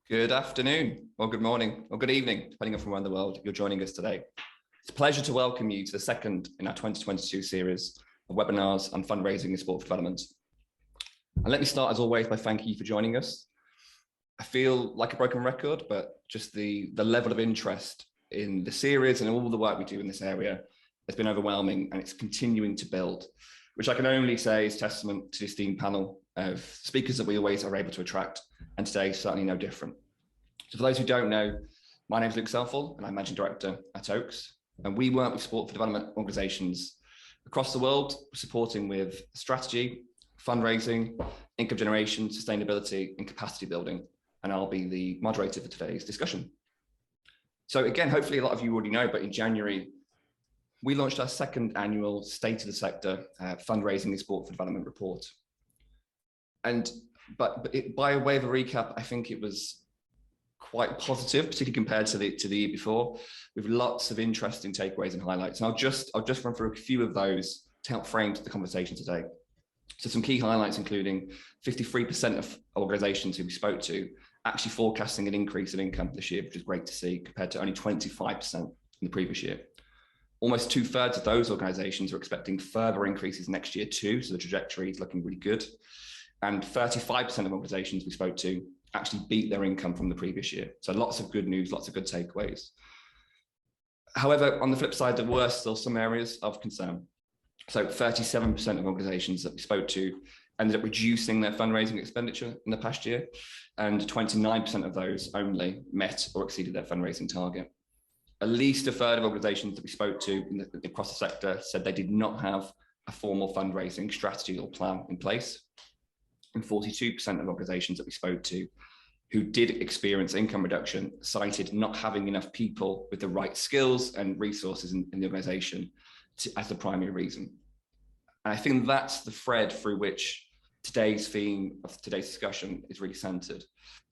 Good afternoon, or good morning, or good evening, depending on from around the world you're joining us today. It's a pleasure to welcome you to the second in our 2022 series of webinars on fundraising and sport for development. And let me start, as always, by thanking you for joining us. I feel like a broken record, but just the level of interest in the series and all the work we do in this area has been overwhelming, and it's continuing to build, which I can only say is testament to the esteemed panel of speakers that we always are able to attract, and today is certainly no different. So for those who don't know, my name is Luke Selfall, and I'm Managing Director at Oaks, and we work with sport for development organisations across the world, supporting with strategy, fundraising, income generation, sustainability, and capacity building, and I'll be the moderator for today's discussion. So again, hopefully a lot of you already know, but in January, we launched our second annual State of the Sector Fundraising and Sport for Development report. But by way of a recap, I think it was quite positive, particularly compared to the year before, with lots of interesting takeaways and highlights. And I'll just run through a few of those to help frame the conversation today. So some key highlights, including 53% of organisations who we spoke to actually forecasting an increase in income this year, which is great to see, compared to only 25% in the previous year. Almost 2/3 of those organisations are expecting further increases next year too, so the trajectory is looking really good. And 35% of organisations we spoke to actually beat their income from the previous year. So lots of good news, lots of good takeaways. However, on the flip side, there were still some areas of concern. So 37% of organisations that we spoke to ended up reducing their fundraising expenditure in the past year, and 29% of those only met or exceeded their fundraising target. At least 1/3 of organisations that we spoke to across the sector said they did not have a formal fundraising strategy or plan in place. And 42% of organisations that we spoke to who did experience income reduction cited not having enough people with the right skills and resources in the organisation as the primary reason. And I think that's the thread through which today's theme of today's discussion is really centred.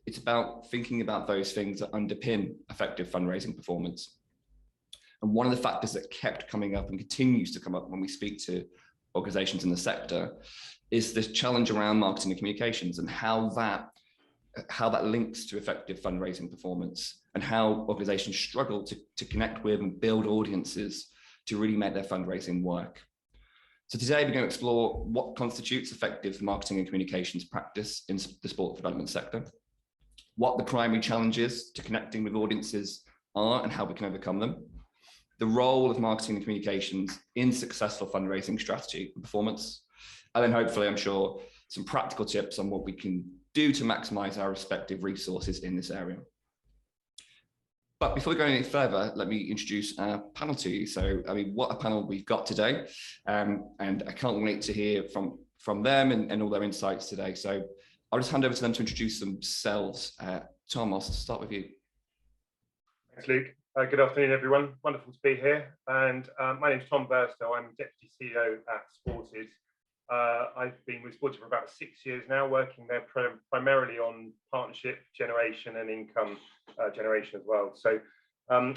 It's about thinking about those things that underpin effective fundraising performance. And one of the factors that kept coming up and continues to come up when we speak to organisations in the sector is this challenge around marketing and communications, and how that links to effective fundraising performance, and how organisations struggle to connect with and build audiences to really make their fundraising work. So today we're going to explore what constitutes effective marketing and communications practice in the sport development sector, what the primary challenges to connecting with audiences are and how we can overcome them, the role of marketing and communications in successful fundraising strategy and performance, and then hopefully, I'm sure, some practical tips on what we can do to maximize our respective resources in this area. But before we go any further, let me introduce our panel to you. So, I mean, what a panel we've got today. And I can't wait to hear from them and all their insights today. So I'll just hand over to them to introduce themselves. Tom, I'll start with you. Thanks, Luke. Good afternoon, everyone. Wonderful to be here. And my name is Tom Burstow. I'm Deputy CEO at Sported. I've been with Sported for about 6 years now, working there primarily on partnership generation and income generation as well. So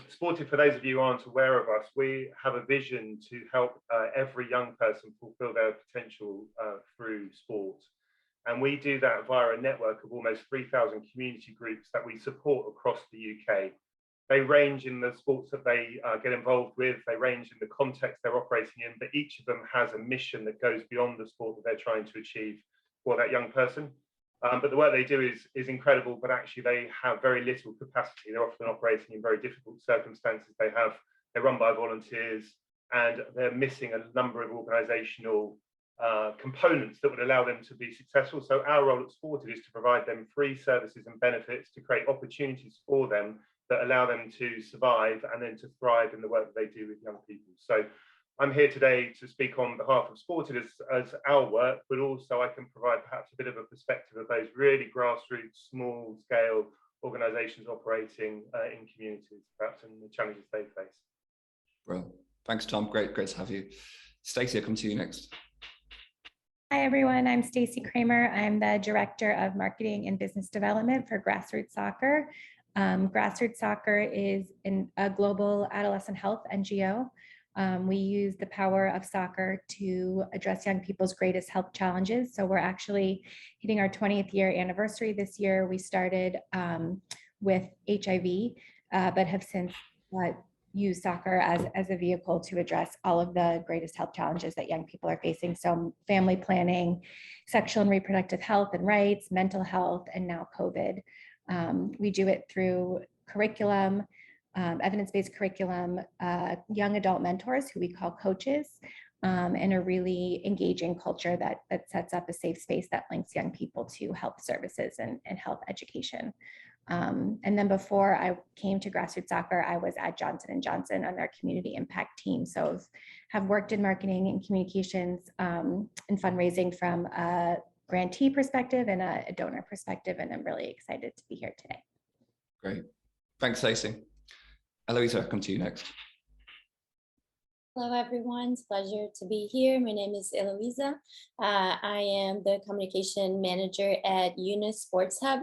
Sported, for those of you who aren't aware of us, we have a vision to help every young person fulfill their potential through sport. And we do that via a network of almost 3,000 community groups that we support across the UK. They range in the sports that they get involved with, they range in the context they're operating in, but each of them has a mission that goes beyond the sport that they're trying to achieve for that young person. But the work they do is incredible, but actually they have very little capacity. They're often operating in very difficult circumstances. They're run by volunteers, and they're missing a number of organisational components that would allow them to be successful. So our role at Sported is to provide them free services and benefits, to create opportunities for them that allow them to survive and then to thrive in the work that they do with young people. So I'm here today to speak on behalf of Sported as our work, but also I can provide perhaps a bit of a perspective of those really grassroots, small scale organisations operating in communities, perhaps, and the challenges they face. Well, thanks, Tom. Great to have you. Stacey, I'll come to you next. Hi, everyone. I'm Stacey Kramer. I'm the Director of Marketing and Business Development for Grassroots Soccer. Grassroots Soccer is a global adolescent health NGO. We use the power of soccer to address young people's greatest health challenges. So we're actually hitting our 20th year anniversary this year. We started with HIV, but have since use soccer as a vehicle to address all of the greatest health challenges that young people are facing. So family planning, sexual and reproductive health and rights, mental health, and now COVID. We do it through curriculum, evidence-based curriculum, young adult mentors who we call coaches, and a really engaging culture that sets up a safe space that links young people to health services and health education. And then before I came to Grassroots Soccer, I was at Johnson & Johnson on their community impact team. So have worked in marketing and communications and fundraising from a grantee perspective and a donor perspective. And I'm really excited to be here today. Great. Thanks, Stacey. Eloisa, come to you next. Hello, everyone. It's a pleasure to be here. My name is Eloisa. I am the communication manager at Eunice Sports Hub.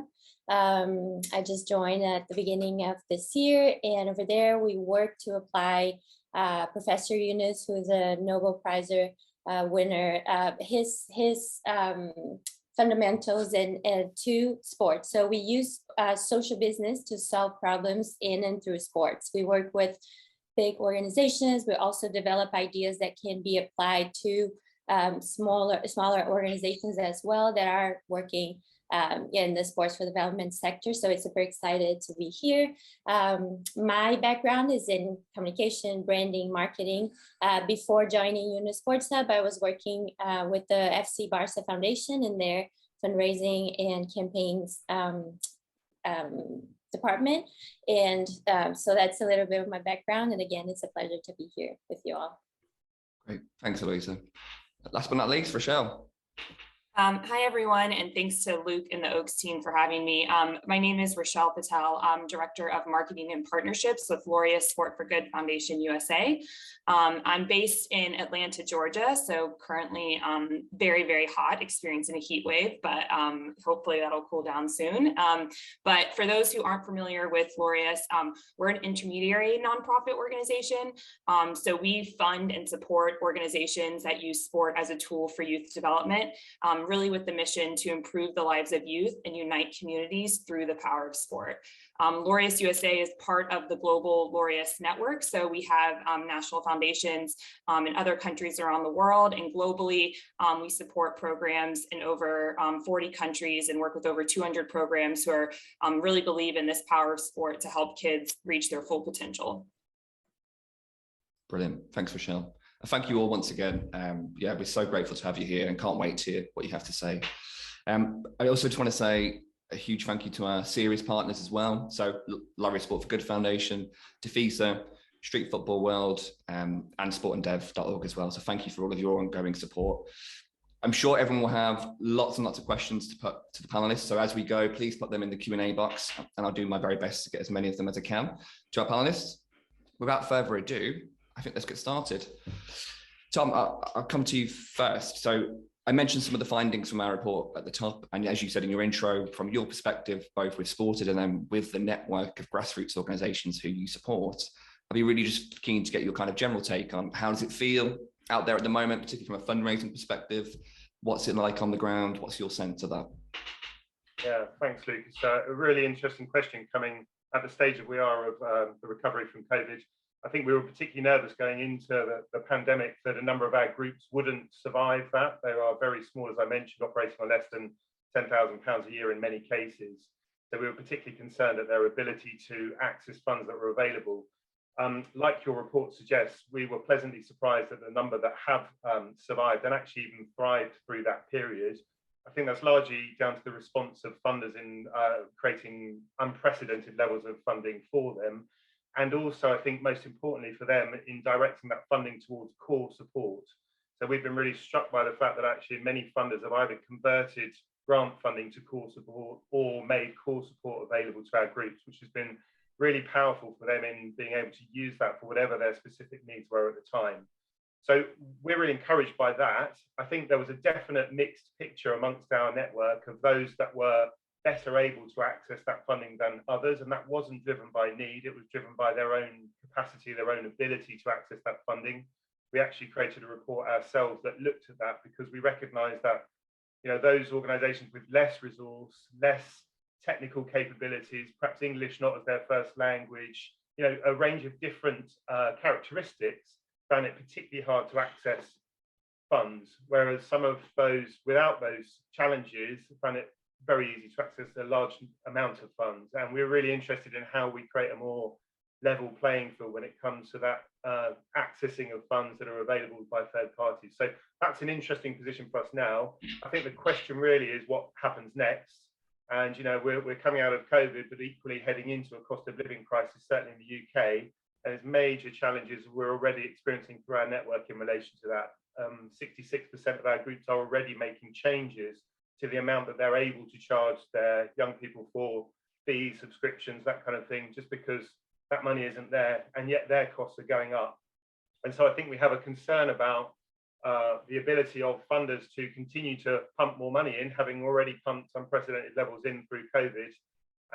I just joined at the beginning of this year, and over there we work to apply Professor Eunice, who is a Nobel Prize winner, his fundamentals and to sports. So we use social business to solve problems in and through sports. We work with big organizations. We also develop ideas that can be applied to smaller organizations as well that are working in the sports for development sector. So it's super excited to be here. My background is in communication, branding, marketing. Before joining Eunice Sports Hub, I was working with the FC Barca Foundation in their fundraising and campaigns department. And so that's a little bit of my background. And again, it's a pleasure to be here with you all. Great. Thanks, Eloisa. Last but not least, Rochelle. Hi, everyone, and thanks to Luke and the Oaks team for having me. My name is Rochelle Patel. I'm Director of Marketing and Partnerships with Laureus Sport for Good Foundation USA. I'm based in Atlanta, Georgia, so currently very, very hot, experiencing a heat wave, but hopefully that'll cool down soon. But for those who aren't familiar with Laureus, we're an intermediary nonprofit organization. So we fund and support organizations that use sport as a tool for youth development. Really with the mission to improve the lives of youth and unite communities through the power of sport. Laureus USA is part of the global Laureus network. So we have national foundations in other countries around the world, and globally we support programs in over 40 countries and work with over 200 programs who are really believe in this power of sport to help kids reach their full potential. Brilliant. Thanks, Rochelle. Thank you all once again. Yeah, we're so grateful to have you here and can't wait to hear what you have to say. I also just want to say a huge thank you to our series partners as well. So Laureus Sport for Good Foundation, Tefisa, Street Football World, and sportanddev.org as well. So thank you for all of your ongoing support. I'm sure everyone will have lots and lots of questions to put to the panelists. So as we go, please put them in the Q&A box and I'll do my very best to get as many of them as I can to our panelists. Without further ado, I think let's get started. Tom, I'll come to you first. So I mentioned some of the findings from our report at the top, and as you said in your intro, from your perspective, both with Sported and then with the network of grassroots organizations who you support, I'd be really just keen to get your kind of general take on how does it feel out there at the moment, particularly from a fundraising perspective? What's it like on the ground? What's your sense of that? Yeah, thanks, Luke. It's a really interesting question coming at the stage that we are of the recovery from COVID. I think we were particularly nervous going into the pandemic that a number of our groups wouldn't survive that. They are very small, as I mentioned, operating on less than £10,000 a year in many cases. So we were particularly concerned at their ability to access funds that were available. Like your report suggests, we were pleasantly surprised at the number that have survived and actually even thrived through that period. I think that's largely down to the response of funders in creating unprecedented levels of funding for them. And also, I think most importantly for them, in directing that funding towards core support. So we've been really struck by the fact that actually many funders have either converted grant funding to core support or made core support available to our groups, which has been really powerful for them in being able to use that for whatever their specific needs were at the time. So we're really encouraged by that. I think there was a definite mixed picture amongst our network of those that were better able to access that funding than others. And that wasn't driven by need, it was driven by their own capacity, their own ability to access that funding. We actually created a report ourselves that looked at that, because we recognized that, you know, those organizations with less resource, less technical capabilities, perhaps English not as their first language, you know, a range of different characteristics, found it particularly hard to access funds, whereas some of those without those challenges found it very easy to access a large amount of funds. And we're really interested in how we create a more level playing field when it comes to that accessing of funds that are available by third parties. So that's an interesting position for us now. I think the question really is what happens next. And, you know, we're coming out of COVID, but equally heading into a cost of living crisis, certainly in the UK. And there's major challenges we're already experiencing through our network in relation to that. 66% of our groups are already making changes to the amount that they're able to charge their young people for fees, subscriptions, that kind of thing, just because that money isn't there, and yet their costs are going up. And so I think we have a concern about the ability of funders to continue to pump more money in, having already pumped unprecedented levels in through COVID.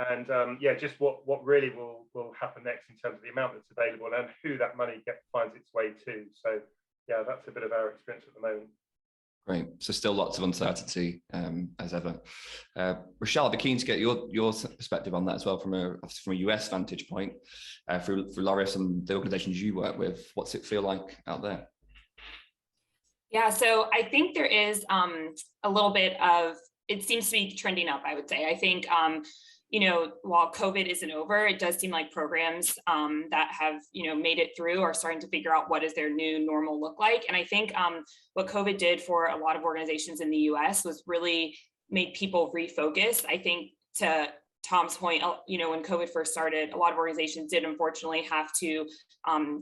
And yeah, just what really will happen next in terms of the amount that's available and who that money finds its way to. So yeah, that's a bit of our experience at the moment. Great. So still lots of uncertainty as ever. Rochelle, I'd be keen to get your perspective on that as well from a US vantage point for Laureus and the organizations you work with. What's it feel like out there? Yeah, so I think there is a little bit of, it seems to be trending up, I would say. I think, you know, while COVID isn't over, it does seem like programs that have, you know, made it through are starting to figure out what does their new normal look like. And I think what COVID did for a lot of organizations in the US was really make people refocus. I think to Tom's point, you know, when COVID first started, a lot of organizations did unfortunately have to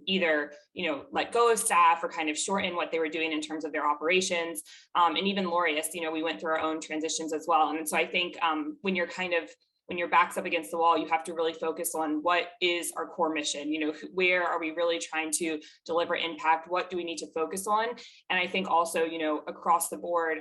either, you know, let go of staff or kind of shorten what they were doing in terms of their operations. And even Laureus, you know, we went through our own transitions as well. And so I think when your back's up against the wall, you have to really focus on what is our core mission, you know, where are we really trying to deliver impact? What do we need to focus on? And I think also, you know, across the board,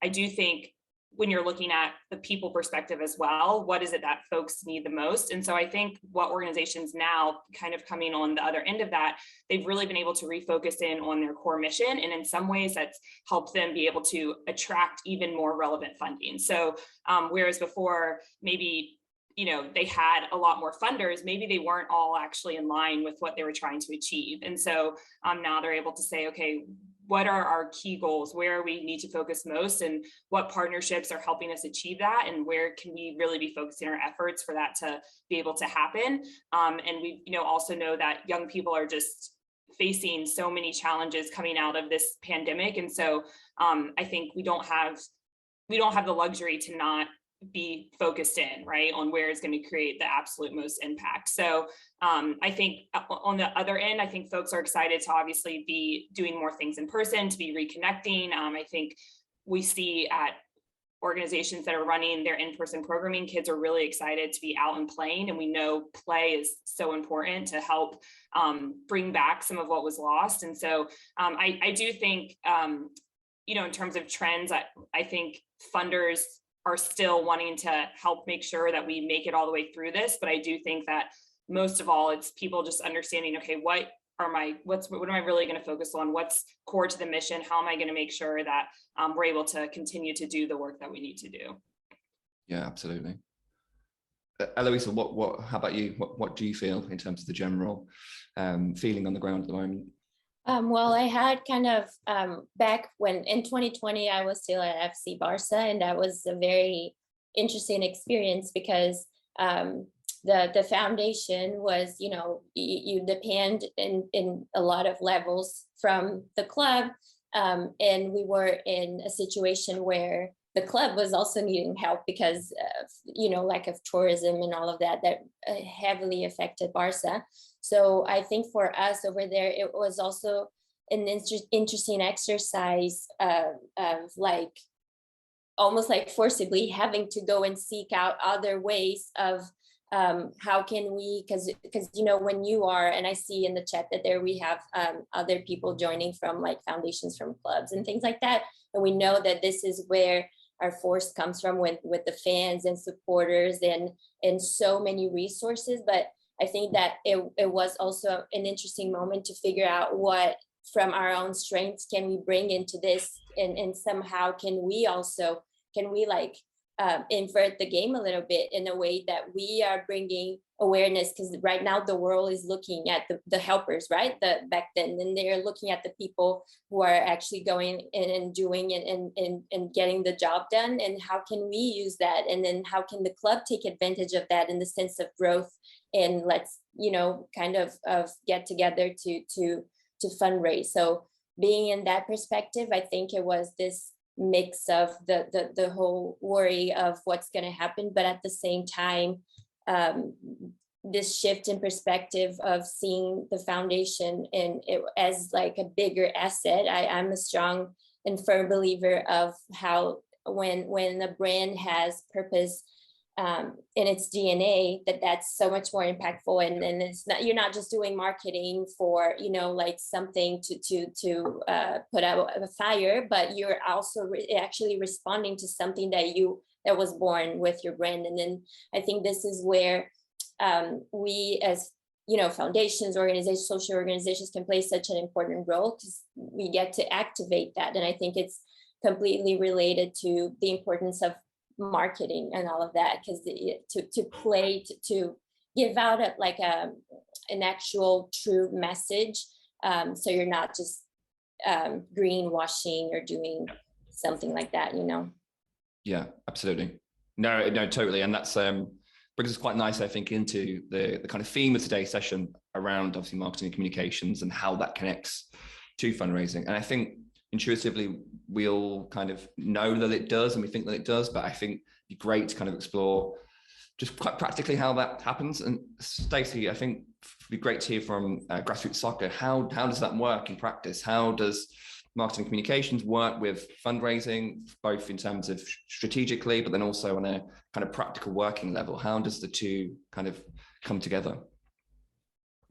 I do think when you're looking at the people perspective as well, what is it that folks need the most? And so I think what organizations now kind of coming on the other end of that, they've really been able to refocus in on their core mission. And in some ways that's helped them be able to attract even more relevant funding. So whereas before maybe, you know, they had a lot more funders, maybe they weren't all actually in line with what they were trying to achieve. And so now they're able to say, okay, what are our key goals? Where we need to focus most, and what partnerships are helping us achieve that, and where can we really be focusing our efforts for that to be able to happen? And we, you know, also know that young people are just facing so many challenges coming out of this pandemic, and so I think we don't have the luxury to not be focused in, right, on where it's going to create the absolute most impact. So I think on the other end, I think folks are excited to obviously be doing more things in person, to be reconnecting. I think we see at organizations that are running their in-person programming, kids are really excited to be out and playing. And we know play is so important to help bring back some of what was lost. And so I do think, you know, in terms of trends, I think funders are still wanting to help make sure that we make it all the way through this. But I do think that most of all, it's people just understanding, okay, what am I really going to focus on? What's core to the mission? How am I going to make sure that we're able to continue to do the work that we need to do? Yeah, absolutely. Eloisa, how about you? What do you feel in terms of the general feeling on the ground at the moment? Well, I had kind of back when in 2020, I was still at FC Barca, and that was a very interesting experience because the foundation was, you know, you depend in a lot of levels from the club. And we were in a situation where the club was also needing help because of, you know, lack of tourism and all of that heavily affected Barca. So I think for us over there, it was also an interesting exercise of like, almost like forcibly having to go and seek out other ways of how can we, because you know, when you are, and I see in the chat that there we have other people joining from like foundations from clubs and things like that, and we know that this is where our force comes from, with the fans and supporters and so many resources. But I think that it was also an interesting moment to figure out what from our own strengths can we bring into this, and somehow can we like invert the game a little bit in a way that we are bringing awareness, because right now the world is looking at the helpers, right? Back then, and they're looking at the people who are actually going in and doing and getting the job done, and how can we use that, and then how can the club take advantage of that in the sense of growth, and let's kind of get together to fundraise. So being in that perspective, I think it was this mix of the whole worry of what's going to happen, but at the same time, this shift in perspective of seeing the foundation and it as like a bigger asset. I'm a strong and firm believer of how when a brand has purpose in its DNA, that's so much more impactful, and it's not, you're not just doing marketing for like something to put out a fire, but you're also actually responding to something that was born with your brand. And then I think this is where we as foundations, organizations, social organizations can play such an important role, because we get to activate that. And I think it's completely related to the importance of marketing and all of that, because to give out an actual true message, so you're not just greenwashing or doing something like that. Yeah, absolutely. No, totally. And that's brings us quite nice, I think, into the kind of theme of today's session around obviously marketing and communications and how that connects to fundraising. And I think intuitively we all kind of know that it does, and we think that it does, but I think it'd be great to kind of explore just quite practically how that happens. And Stacey, I think it'd be great to hear from Grassroots Soccer. How does that work in practice? How does marketing and communications work with fundraising, both in terms of strategically, but then also on a kind of practical working level? How does the two kind of come together?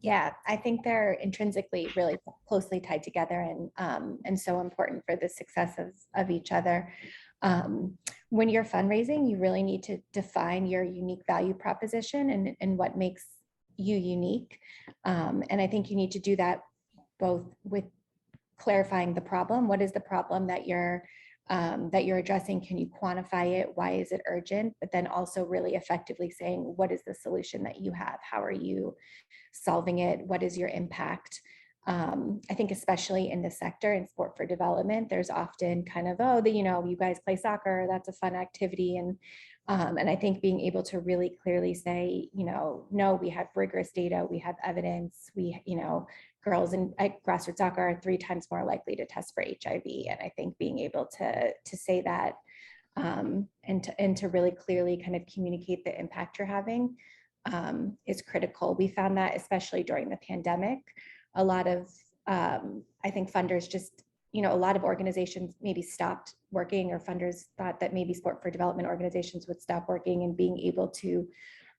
Yeah, I think they're intrinsically really closely tied together, and so important for the success of each other. When you're fundraising, you really need to define your unique value proposition and what makes you unique. And I think you need to do that both with clarifying the problem. What is the problem that you're addressing? Can you quantify it? Why is it urgent? But then also really effectively saying, what is the solution that you have? How are you solving it? What is your impact? I think especially in the sector in sport for development, there's often kind of, you guys play soccer, that's a fun activity. And I think being able to really clearly say, no, we have rigorous data, we have evidence, girls at grassroots soccer are 3 times more likely to test for HIV. And I think being able to say that and to really clearly kind of communicate the impact you're having is critical. We found that especially during the pandemic, a lot of, I think funders just, a lot of organizations maybe stopped working, or funders thought that maybe sport for development organizations would stop working, and being able to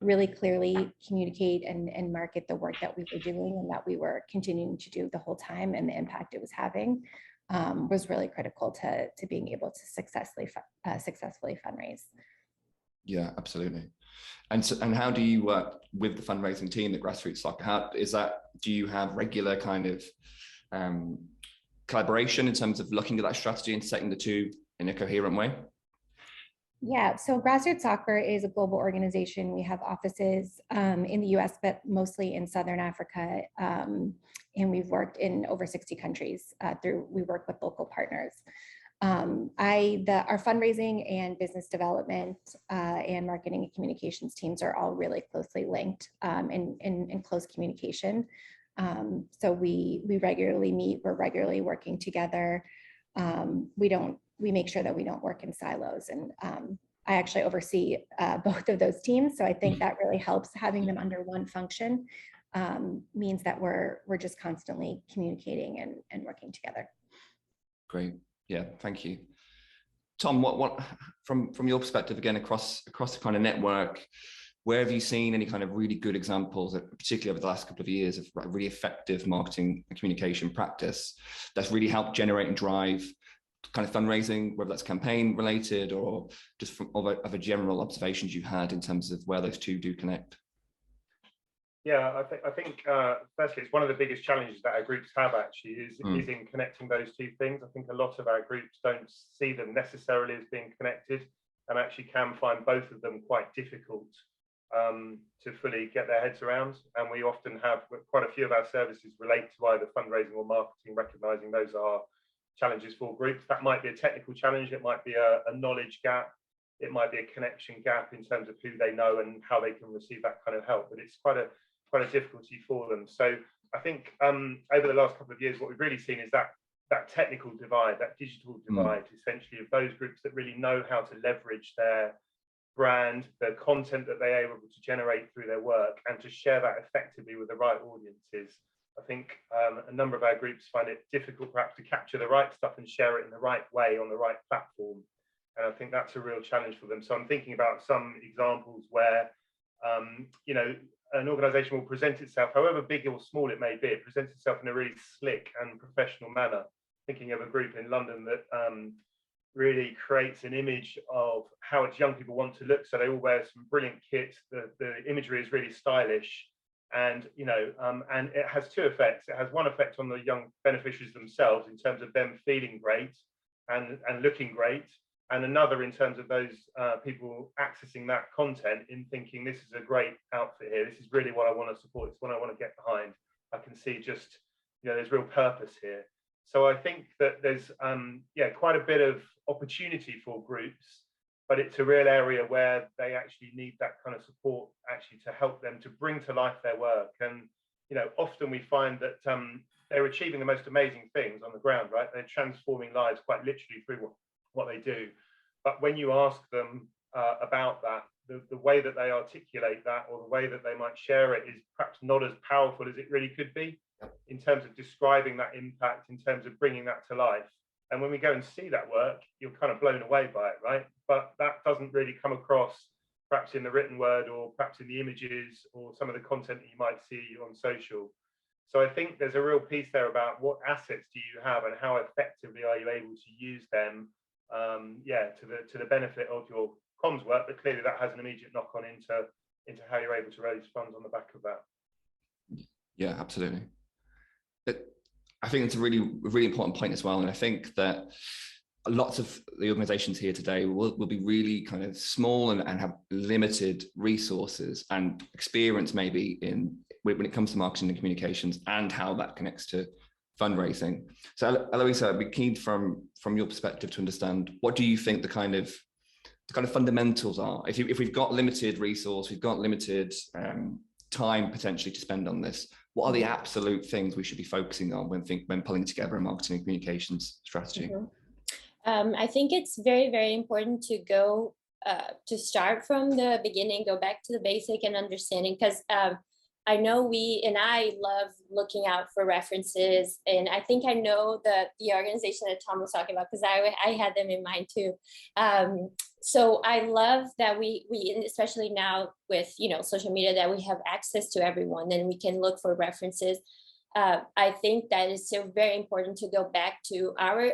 really clearly communicate and market the work that we were doing and that we were continuing to do the whole time, and the impact it was having was really critical to being able to successfully fundraise. Yeah, absolutely. And how do you work with the fundraising team at Grassroots Soccer? Do you have regular kind of collaboration in terms of looking at that strategy and setting the two in a coherent way? Yeah, so Grassroots Soccer is a global organization. We have offices in the US, but mostly in Southern Africa. And we've worked in over 60 countries we work with local partners. Our fundraising and business development and marketing and communications teams are all really closely linked in close communication. So we regularly meet, we're regularly working together. We make sure that we don't work in silos, and I actually oversee both of those teams. So I think that really helps. Having them under one function means that we're just constantly communicating and working together. Great. Yeah, thank you. Tom, what from your perspective, again, across the kind of network, where have you seen any kind of really good examples, particularly over the last couple of years, of really effective marketing and communication practice that's really helped generate and drive kind of fundraising, whether that's campaign related or just from other general observations you've had in terms of where those two do connect? Yeah, I think firstly, it's one of the biggest challenges that our groups have actually is in connecting those two things. I think a lot of our groups don't see them necessarily as being connected, and actually can find both of them quite difficult to fully get their heads around. And we often have quite a few of our services relate to either fundraising or marketing, recognizing those are challenges for groups. That might be a technical challenge, it might be a knowledge gap, it might be a connection gap in terms of who they know and how they can receive that kind of help, but it's quite a difficulty for them. So I think over the last couple of years, what we've really seen is that technical divide, that digital divide, essentially, of those groups that really know how to leverage their brand, the content that they are able to generate through their work, and to share that effectively with the right audiences. I think a number of our groups find it difficult perhaps to capture the right stuff and share it in the right way on the right platform. And I think that's a real challenge for them. So I'm thinking about some examples where, you know, an organization will present itself, however big or small it may be, it presents itself in a really slick and professional manner. Thinking of a group in London that really creates an image of how its young people want to look. So they all wear some brilliant kit. The imagery is really stylish. And, you know, and it has two effects. It has one effect on the young beneficiaries themselves in terms of them feeling great and looking great. And another in terms of those people accessing that content in thinking, this is a great outfit here. This is really what I want to support. It's what I want to get behind. I can see just, you know, there's real purpose here. So I think that there's, quite a bit of opportunity for groups, but it's a real area where they actually need that kind of support actually to help them to bring to life their work. And, you know, often we find that they're achieving the most amazing things on the ground, right? They're transforming lives quite literally through what they do. But when you ask them about that, the way that they articulate that, or the way that they might share it, is perhaps not as powerful as it really could be in terms of describing that impact, in terms of bringing that to life. And when we go and see that work, you're kind of blown away by it, right? But that doesn't really come across perhaps in the written word, or perhaps in the images, or some of the content that you might see on social. So I think there's a real piece there about what assets do you have and how effectively are you able to use them, to the benefit of your comms work. But clearly that has an immediate knock on into how you're able to raise funds on the back of that. Yeah, absolutely. I think it's a really important point as well. And I think that lots of the organizations here today will be really kind of small and have limited resources and experience maybe when it comes to marketing and communications and how that connects to fundraising. So Eloisa, I'd be keen from your perspective to understand, what do you think the kind of fundamentals are? If we've got limited resource, we've got limited time potentially to spend on this, what are the absolute things we should be focusing on when pulling together a marketing and communications strategy? I think it's very, very important to go to start from the beginning, go back to the basic and understanding, because I know I love looking out for references, and I think I know the organization that Tom was talking about, because I had them in mind too. So I love that we especially now with, you know, social media, that we have access to everyone and we can look for references. I think that it's so very important to go back to our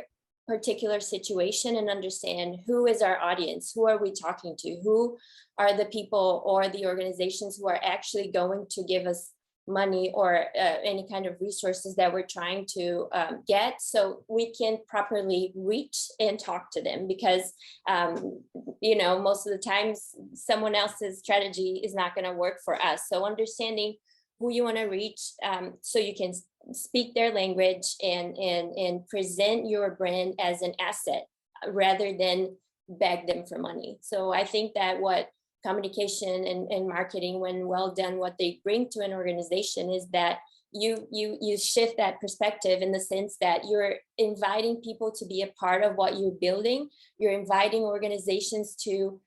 particular situation and understand who is our audience, who are we talking to, who are the people or the organizations who are actually going to give us money or any kind of resources that we're trying to get, so we can properly reach and talk to them. Because you know, most of the times someone else's strategy is not going to work for us. So understanding who you want to reach, so you can speak their language and present your brand as an asset rather than beg them for money. So I think that what communication and marketing, when well done, what they bring to an organization is that you shift that perspective, in the sense that you're inviting people to be a part of what you're building. You're inviting organizations to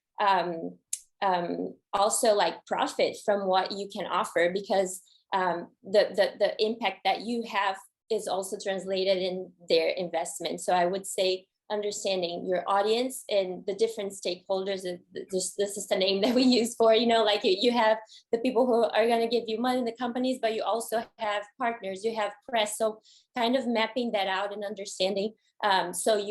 also like profit from what you can offer, because the impact that you have is also translated in their investment. So I would say understanding your audience and the different stakeholders. This is the name that we use for, like you have the people who are going to give you money in the companies, but you also have partners, you have press. So kind of mapping that out and understanding. So,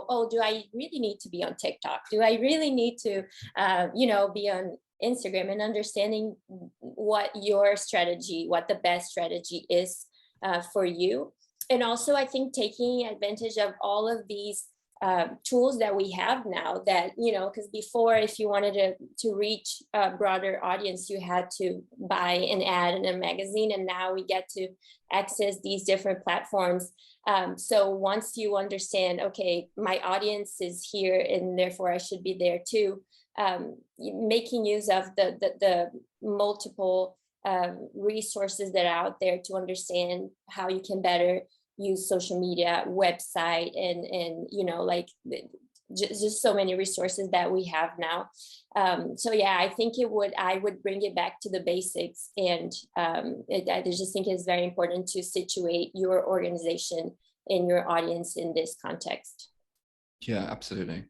oh, do I really need to be on TikTok? Do I really need to, be on Instagram, and understanding what your strategy, what the best strategy is for you. And also, I think taking advantage of all of these tools that we have now that, because before, if you wanted to reach a broader audience, you had to buy an ad in a magazine, and now we get to access these different platforms. So once you understand, okay, my audience is here and therefore I should be there too, making use of the multiple resources that are out there to understand how you can better use social media, website, and just so many resources that we have now. So yeah, I think I would bring it back to the basics, and I just think it's very important to situate your organization and your audience in this context. Yeah, absolutely.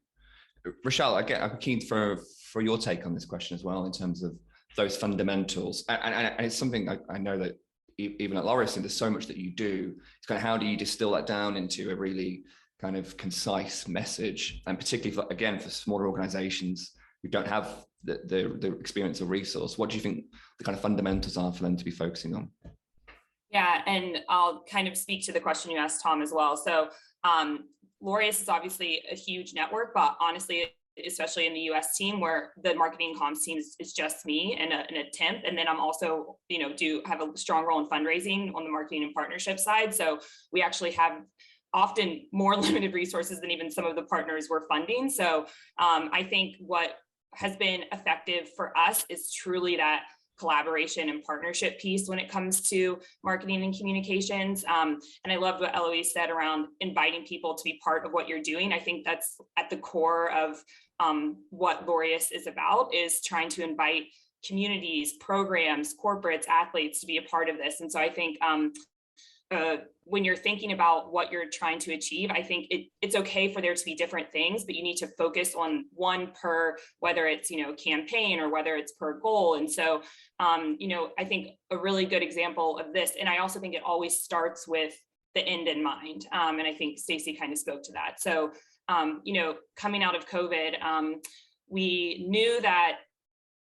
Rochelle, I'm keen for your take on this question as well, in terms of those fundamentals. And it's something I know that even at Laureus, there's so much that you do. It's kind of, how do you distill that down into a really kind of concise message? And particularly for smaller organizations who don't have the experience or resource, what do you think the kind of fundamentals are for them to be focusing on? Yeah, and I'll kind of speak to the question you asked, Tom, as well. So Laureus is obviously a huge network, but honestly, especially in the US team, where the marketing comms team is just me and a temp. And then I'm also, do have a strong role in fundraising on the marketing and partnership side. So we actually have often more limited resources than even some of the partners we're funding. So I think what has been effective for us is truly that collaboration and partnership piece when it comes to marketing and communications. And I love what Eloise said around inviting people to be part of what you're doing. I think that's at the core of what Laureus is about, is trying to invite communities, programs, corporates, athletes to be a part of this. And so I think when you're thinking about what you're trying to achieve, I think it's okay for there to be different things, but you need to focus on one per, whether it's, campaign or whether it's per goal. And so, I think a really good example of this, and I also think it always starts with the end in mind. And I think Stacey kind of spoke to that. So, coming out of COVID, we knew that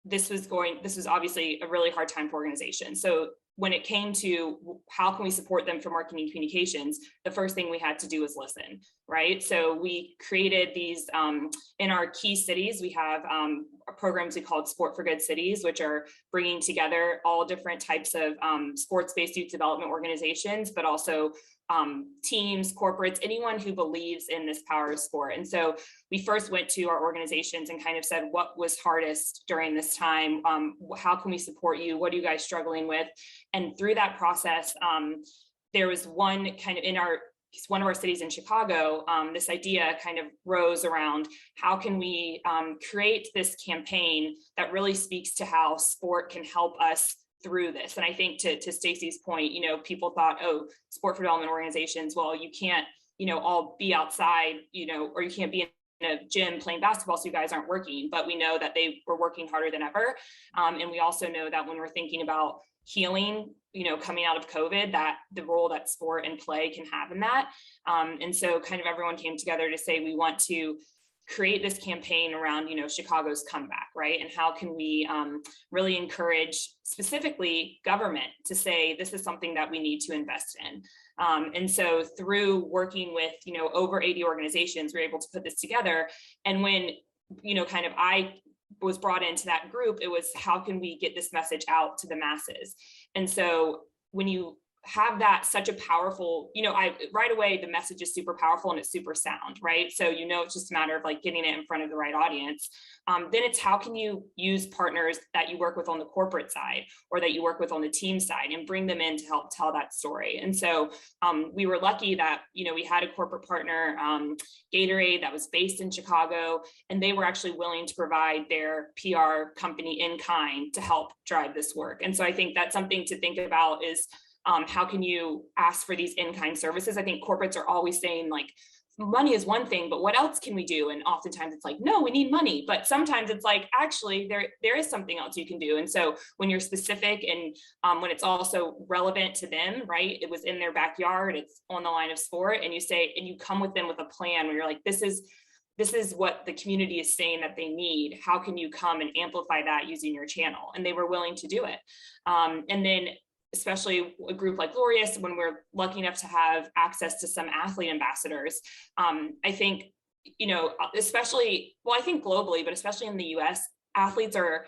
this was obviously a really hard time for organizations. So when it came to how can we support them for marketing communications, the first thing we had to do was listen, right? So we created these, in our key cities, we have programs we called Sport for Good Cities, which are bringing together all different types of sports-based youth development organizations, but also teams, corporates, anyone who believes in this power of sport. And so we first went to our organizations and kind of said, what was hardest during this time? How can we support you? What are you guys struggling with? And through that process, there was one kind of one of our cities in Chicago, this idea kind of rose around how can we create this campaign that really speaks to how sport can help us through this. And I think to Stacey's point, people thought, oh, sport for development organizations, well, you can't, all be outside, or you can't be in a gym playing basketball, so you guys aren't working. But we know that they were working harder than ever. And we also know that when we're thinking about healing, coming out of COVID, that the role that sport and play can have in that. And so kind of everyone came together to say, we want to create this campaign around, Chicago's comeback, right? And how can we really encourage specifically government to say, this is something that we need to invest in. And so through working with, over 80 organizations, we're able to put this together. And when, I was brought into that group, it was, how can we get this message out to the masses? And so when you have that such a powerful, right away, the message is super powerful and it's super sound, right? So, it's just a matter of like getting it in front of the right audience. Then it's how can you use partners that you work with on the corporate side or that you work with on the team side and bring them in to help tell that story. And so we were lucky that, we had a corporate partner, Gatorade, that was based in Chicago, and they were actually willing to provide their PR company in kind to help drive this work. And so I think that's something to think about is, how can you ask for these in-kind services? I think corporates are always saying like, money is one thing, but what else can we do? And oftentimes it's like, no, we need money. But sometimes it's like, actually, there is something else you can do. And so when you're specific and when it's also relevant to them, right? It was in their backyard, it's on the line of sport, and you say, and you come with them with a plan where you're like, this is what the community is saying that they need. How can you come and amplify that using your channel? And they were willing to do it. And then especially a group like Laureus, when we're lucky enough to have access to some athlete ambassadors, I think, you know, especially, well, I think globally, but especially in the US, athletes are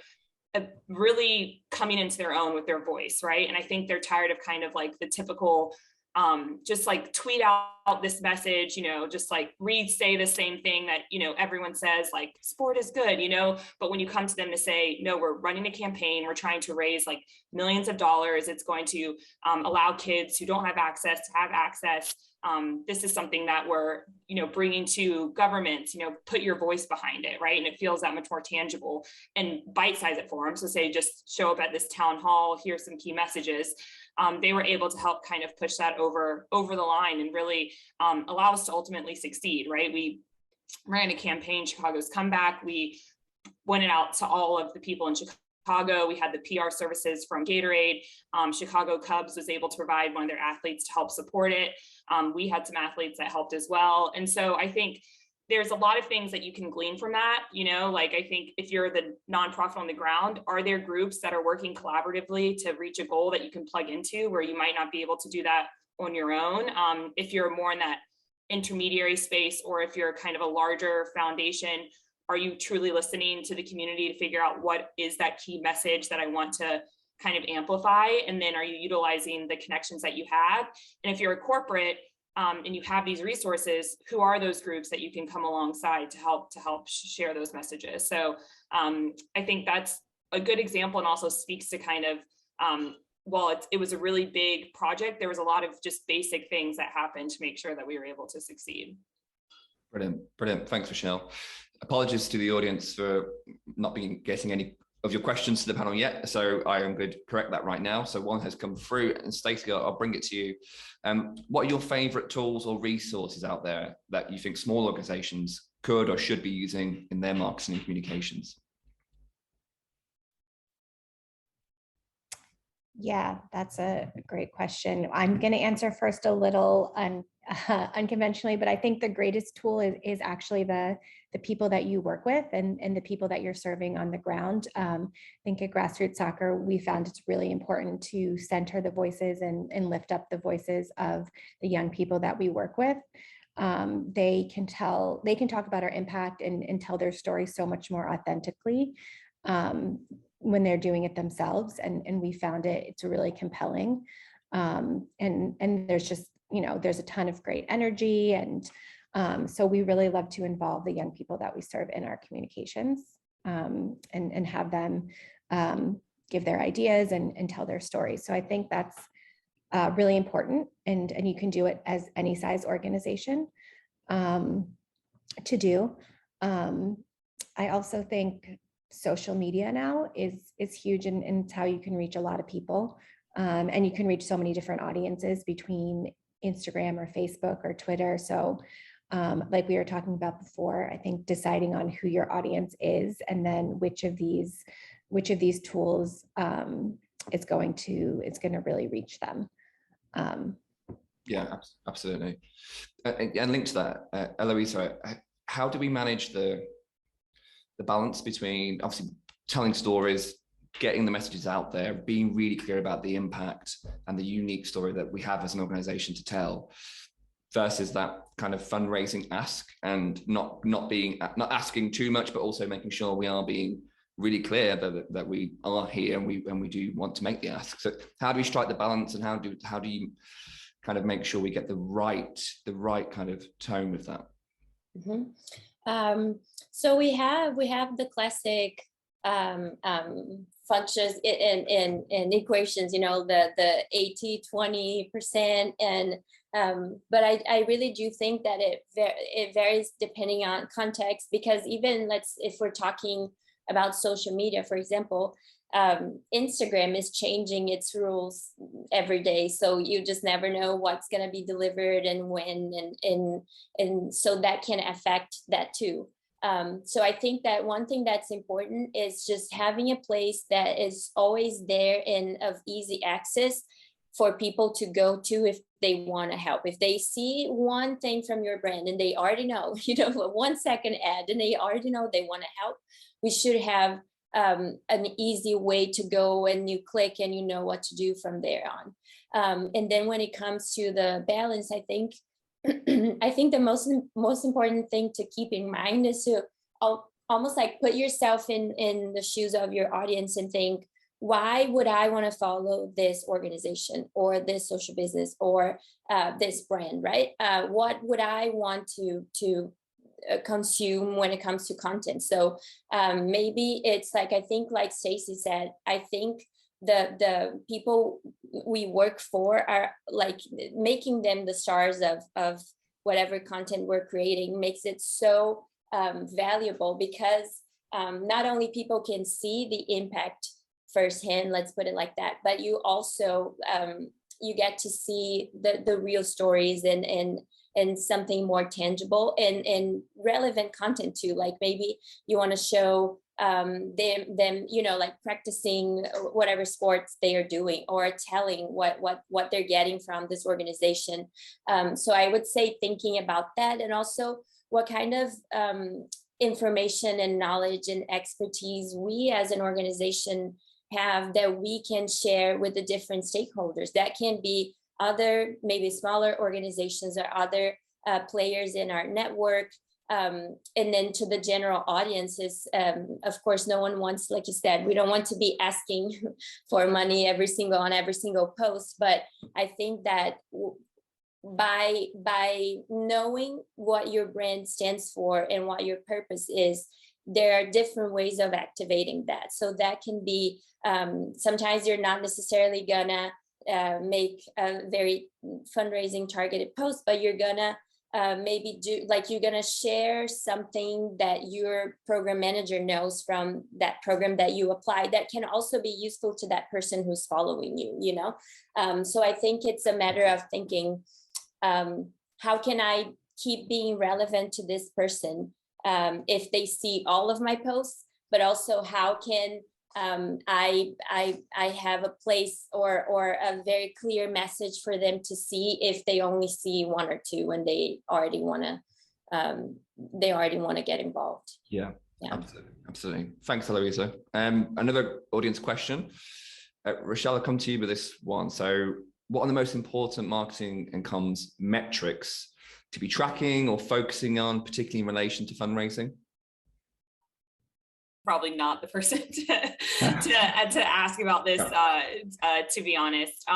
really coming into their own with their voice, right? And I think they're tired of kind of like the typical, just like tweet out this message, you know, just like say the same thing that, you know, everyone says, like sport is good, you know, but when you come to them to say, no, we're running a campaign, we're trying to raise like millions of dollars, it's going to allow kids who don't have access to have access. This is something that we're, you know, bringing to governments, you know, put your voice behind it, right? And it feels that much more tangible, and bite-size it for them. So say, just show up at this town hall, here's some key messages. They were able to help kind of push that over the line and really allow us to ultimately succeed, right? We ran a campaign, Chicago's Comeback. We went it out to all of the people in Chicago. We had the PR services from Gatorade. Chicago Cubs was able to provide one of their athletes to help support it. We had some athletes that helped as well. And so I think there's a lot of things that you can glean from that, you know, like I think if you're the nonprofit on the ground, are there groups that are working collaboratively to reach a goal that you can plug into where you might not be able to do that on your own? If you're more in that intermediary space, or if you're kind of a larger foundation, are you truly listening to the community to figure out what is that key message that I want to kind of amplify? And then are you utilizing the connections that you have? And if you're a corporate, and you have these resources, who are those groups that you can come alongside to help share those messages? So I think that's a good example, and also speaks to kind of, while it was a really big project, there was a lot of just basic things that happened to make sure that we were able to succeed. Brilliant. Thanks, Rochelle. Apologies to the audience for not getting any of your questions to the panel yet, so I am going to correct that right now. So one has come through, and Stacey, I'll bring it to you. What are your favorite tools or resources out there that you think small organizations could or should be using in their marketing and communications? Yeah, that's a great question. I'm going to answer first a little unconventionally, but I think the greatest tool is actually the people that you work with and the people that you're serving on the ground. I think at Grassroots Soccer, we found it's really important to center the voices and lift up the voices of the young people that we work with. They can talk about our impact and tell their story so much more authentically when they're doing it themselves. And we found it's really compelling. And there's just, you know, there's a ton of great energy. And so we really love to involve the young people that we serve in our communications, and have them give their ideas and tell their stories. So I think that's really important. And you can do it as any size organization to do. I also think social media now is huge, and it's how you can reach a lot of people. And you can reach so many different audiences between Instagram or Facebook or Twitter. So like we were talking about before, I think deciding on who your audience is, and then which of these tools it's going to really reach them. Yeah, absolutely. And linked to that, Eloisa, how do we manage the balance between obviously telling stories, getting the messages out there, being really clear about the impact and the unique story that we have as an organization to tell, versus that kind of fundraising ask, and not asking too much, but also making sure we are being really clear that we are here and we do want to make the ask. So how do we strike the balance, and how do you kind of make sure we get the right kind of tone with that? Mm-hmm. So we have the classic functions in equations, you know, the 80-20%, and but I really do think that it varies depending on context, because even if we're talking about social media, for example, Instagram is changing its rules every day, so you just never know what's going to be delivered and when, and so that can affect that too. So I think that one thing that's important is just having a place that is always there and of easy access for people to go to if they want to help. If they see one thing from your brand and they already know, you know, a 1 second ad and they already know they want to help, we should have an easy way to go, and you click and you know what to do from there on. And then when it comes to the balance, I think I think the most important thing to keep in mind is to almost like put yourself in the shoes of your audience and think, why would I want to follow this organization or this social business or this brand, right? What would I want to consume when it comes to content? So maybe it's like, I think like Stacey said, I think the people we work for are like making them the stars of whatever content we're creating makes it so valuable, because not only people can see the impact firsthand, let's put it like that, but you also you get to see the real stories and something more tangible and relevant content too. Like maybe you want to show them, you know, like practicing whatever sports they are doing, or telling what they're getting from this organization. So I would say thinking about that, and also what kind of information and knowledge and expertise we as an organization have that we can share with the different stakeholders. That can be other, maybe smaller organizations or other players in our network. And then to the general audiences, of course, no one wants, like you said, we don't want to be asking for money on every single post. But I think that by knowing what your brand stands for and what your purpose is, there are different ways of activating that. So that can be, sometimes you're not necessarily gonna make a very fundraising targeted post, but you're gonna maybe do, like, you're gonna share something that your program manager knows from that program that you apply that can also be useful to that person who's following you, you know? So I think it's a matter of thinking, how can I keep being relevant to this person if they see all of my posts, but also how can I have a place or a very clear message for them to see if they only see one or two and they already want to get involved. Yeah. Absolutely. Thanks, Eloisa. Another audience question. Rochelle, I'll come to you with this one. So what are the most important marketing and comms metrics to be tracking or focusing on, particularly in relation to fundraising? Probably not the person to ask about this, to be honest.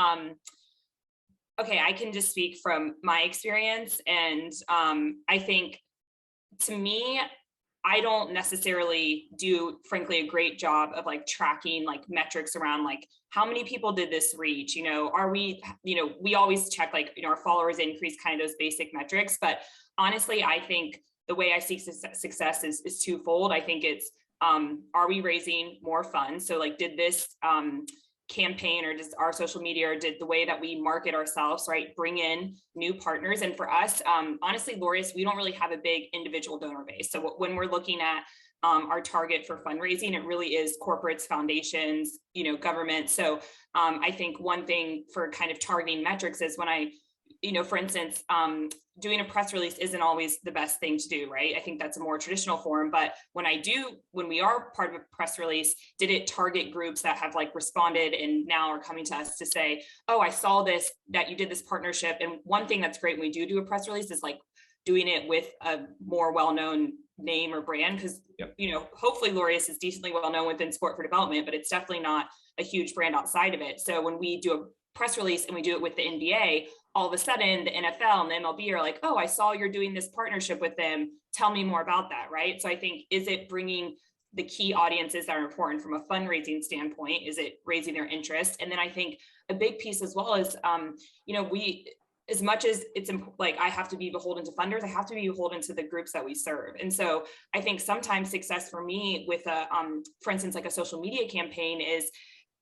Okay, I can just speak from my experience, and I think, to me, I don't necessarily do, frankly, a great job of like tracking like metrics around like how many people did this reach, you know, are we, you know, we always check like, you know, our followers increase, kind of those basic metrics. But honestly, I think the way I see success is twofold. I think it's, are we raising more funds? So like, did this campaign or does our social media or did the way that we market ourselves, right, bring in new partners? And for us, honestly, Laureus, we don't really have a big individual donor base. So when we're looking at our target for fundraising, it really is corporates, foundations, you know, government. So I think one thing for kind of targeting metrics is when I, you know, for instance, doing a press release isn't always the best thing to do, right? I think that's a more traditional form. But when we are part of a press release, did it target groups that have like responded and now are coming to us to say, oh, I saw this, that you did this partnership. And one thing that's great when we do a press release is like doing it with a more well-known name or brand. Because, you know, hopefully Laureus is decently well-known within sport for development, but it's definitely not a huge brand outside of it. So when we do a press release and we do it with the NBA, all of a sudden the NFL and the MLB are like, oh, I saw you're doing this partnership with them. Tell me more about that, right? So I think, is it bringing the key audiences that are important from a fundraising standpoint? Is it raising their interest? And then I think a big piece as well is, you know, as much as it's like I have to be beholden to funders, I have to be beholden to the groups that we serve. And so I think sometimes success for me with a, for instance, like a social media campaign is,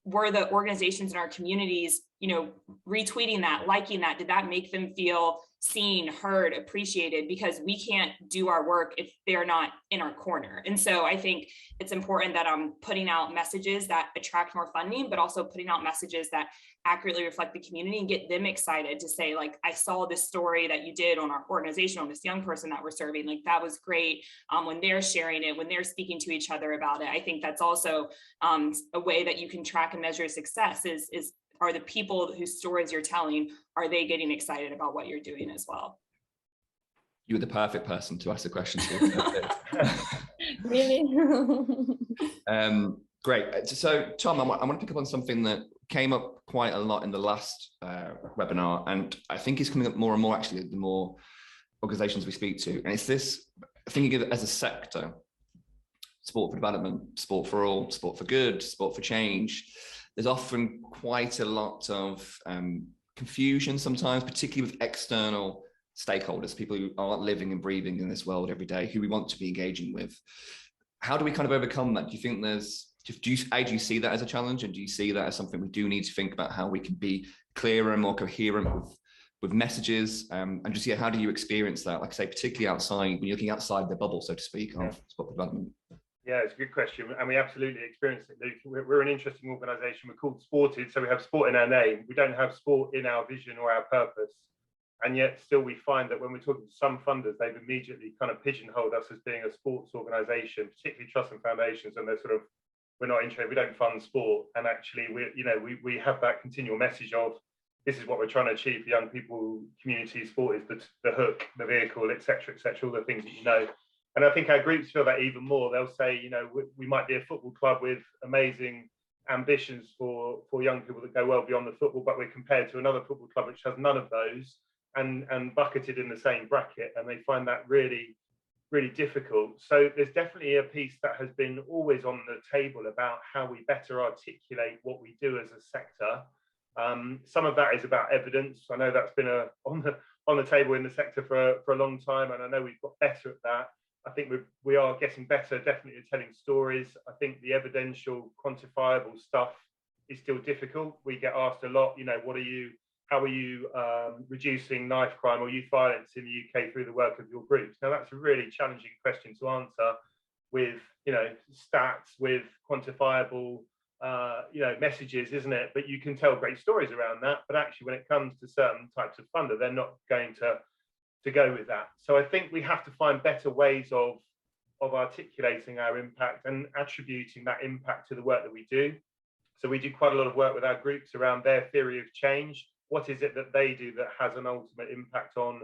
were the organizations in our communities, you know, retweeting that, liking that, did that make them feel seen, heard, appreciated? Because we can't do our work if they're not in our corner. And so I think it's important that I'm putting out messages that attract more funding, but also putting out messages that accurately reflect the community and get them excited to say, like, I saw this story that you did on our organization, on this young person that we're serving, like that was great. When they're sharing it, when they're speaking to each other about it, I think that's also a way that you can track and measure success is are the people whose stories you're telling, are they getting excited about what you're doing as well? You're the perfect person to ask the question to. Really? Great. So Tom, I want to pick up on something that came up quite a lot in the last webinar, and I think it's coming up more and more actually the more organizations we speak to. And it's this, thinking of it as a sector: sport for development, sport for all, sport for good, sport for change. There's often quite a lot of confusion sometimes, particularly with external stakeholders, people who aren't living and breathing in this world every day, who we want to be engaging with. How do we kind of overcome that? Do you think there's, do you see that as a challenge? And do you see that as something we do need to think about, how we can be clearer and more coherent with messages? And just, yeah, how do you experience that? Like I say, particularly outside, when you're looking outside the bubble, so to speak, of sport development. Yeah, it's a good question, and we absolutely experience it, Luke. We're an interesting organisation. We're called Sported, so we have sport in our name. We don't have sport in our vision or our purpose, and yet still we find that when we're talking to some funders, they've immediately kind of pigeonholed us as being a sports organisation, particularly trusts and foundations, and they're sort of, we're not interested, we don't fund sport. And actually, we have that continual message of, this is what we're trying to achieve for young people, community. Sport is the hook, the vehicle, etc., all the things that you know. And I think our groups feel that even more. They'll say, you know, we might be a football club with amazing ambitions for young people that go well beyond the football, but we're compared to another football club which has none of those and bucketed in the same bracket. And they find that really, really difficult. So there's definitely a piece that has been always on the table about how we better articulate what we do as a sector. Some of that is about evidence. I know that's been on the table in the sector for a long time, and I know we've got better at that. I think we are getting better, definitely, at telling stories. I think the evidential, quantifiable stuff is still difficult. We get asked a lot, you know, how are you reducing knife crime or youth violence in the UK through the work of your groups? Now, that's a really challenging question to answer with, you know, stats, with quantifiable, messages, isn't it? But you can tell great stories around that. But actually, when it comes to certain types of funder, they're not going to go with that. So I think we have to find better ways of articulating our impact and attributing that impact to the work that we do. So we do quite a lot of work with our groups around their theory of change. What is it that they do that has an ultimate impact on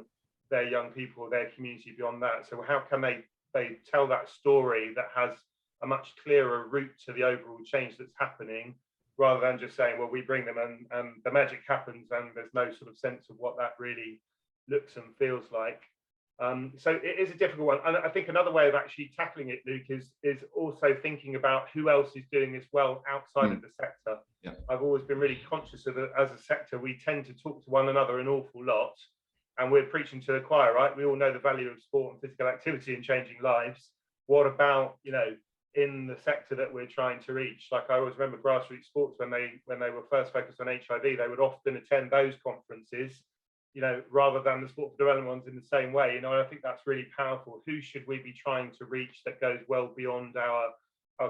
their young people, their community beyond that? So how can they tell that story that has a much clearer route to the overall change that's happening, rather than just saying, well, we bring them and the magic happens and there's no sort of sense of what that really looks and feels like. So it is a difficult one. And I think another way of actually tackling it, Luke, is also thinking about who else is doing this well outside of the sector. Yeah. I've always been really conscious of it. As a sector, we tend to talk to one another an awful lot, and we're preaching to the choir, right? We all know the value of sport and physical activity in changing lives. What about, you know, in the sector that we're trying to reach? Like, I always remember grassroots sports, when they were first focused on HIV, they would often attend those conferences, you know, rather than the sport for development ones in the same way. You know, I think that's really powerful. Who should we be trying to reach that goes well beyond our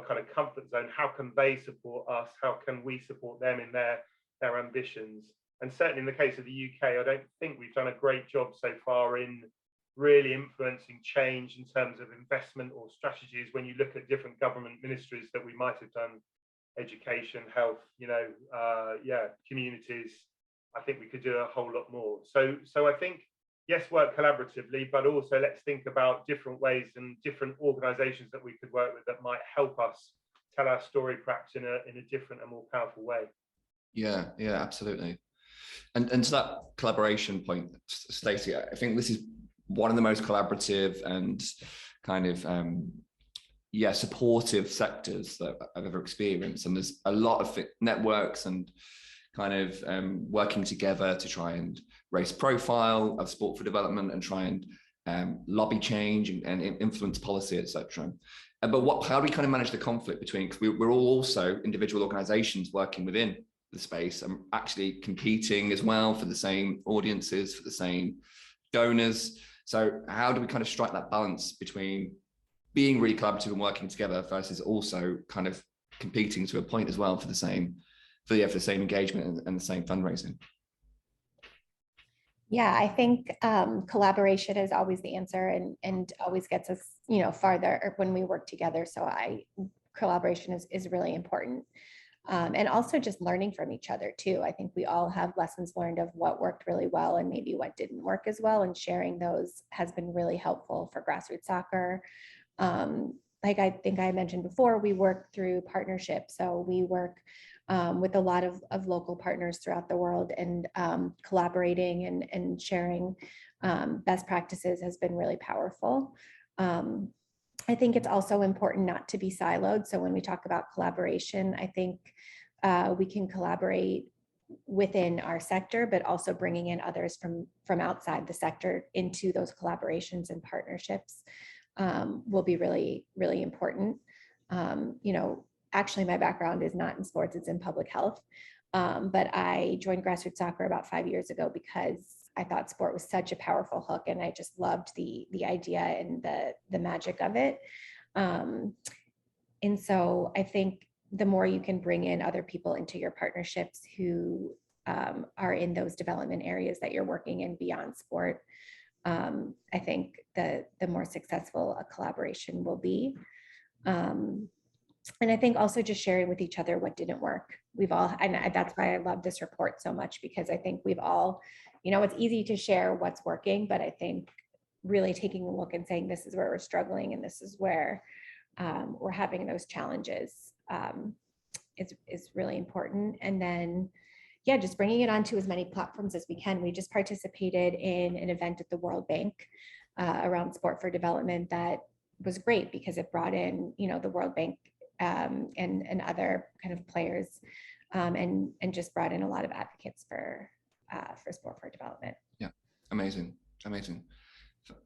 kind of comfort zone? How can they support us? How can we support them in their ambitions? And certainly in the case of the UK, I don't think we've done a great job so far in really influencing change in terms of investment or strategies. When you look at different government ministries that we might have done, education, health, you know, communities, I think we could do a whole lot more. So I think, yes, work collaboratively, but also let's think about different ways and different organisations that we could work with that might help us tell our story perhaps in a different and more powerful way. Yeah, absolutely. And to that collaboration point, Stacey, I think this is one of the most collaborative and kind of supportive sectors that I've ever experienced. And there's a lot of networks and kind of working together to try and raise profile of sport for development and try and lobby change and influence policy, etc. But how do we kind of manage the conflict between, because we're all also individual organizations working within the space and actually competing as well for the same audiences, for the same donors. So how do we kind of strike that balance between being really collaborative and working together versus also kind of competing to a point as well for the same engagement and the same fundraising? Yeah, I think collaboration is always the answer and always gets us, farther when we work together. So collaboration is really important. And also just learning from each other too. I think we all have lessons learned of what worked really well and maybe what didn't work as well. And sharing those has been really helpful for grassroots soccer. Like I think I mentioned before, we work through partnerships. So we work with a lot of local partners throughout the world, and collaborating and sharing best practices has been really powerful. I think it's also important not to be siloed. So when we talk about collaboration, I think we can collaborate within our sector, but also bringing in others from outside the sector into those collaborations and partnerships will be really, really important. Actually, my background is not in sports, it's in public health. But I joined grassroots soccer about 5 years ago because I thought sport was such a powerful hook, and I just loved the idea and the magic of it. And so I think the more you can bring in other people into your partnerships who are in those development areas that you're working in beyond sport, I think the more successful a collaboration will be. And I think also just sharing with each other what didn't work. And that's why I love this report so much, because I think we've all, it's easy to share what's working, but I think really taking a look and saying, this is where we're struggling and this is where we're having those challenges is really important. And then, just bringing it onto as many platforms as we can. We just participated in an event at the World Bank around sport for development that was great because it brought in, the World Bank and other kind of players, and just brought in a lot of advocates for sport for development. Yeah, amazing.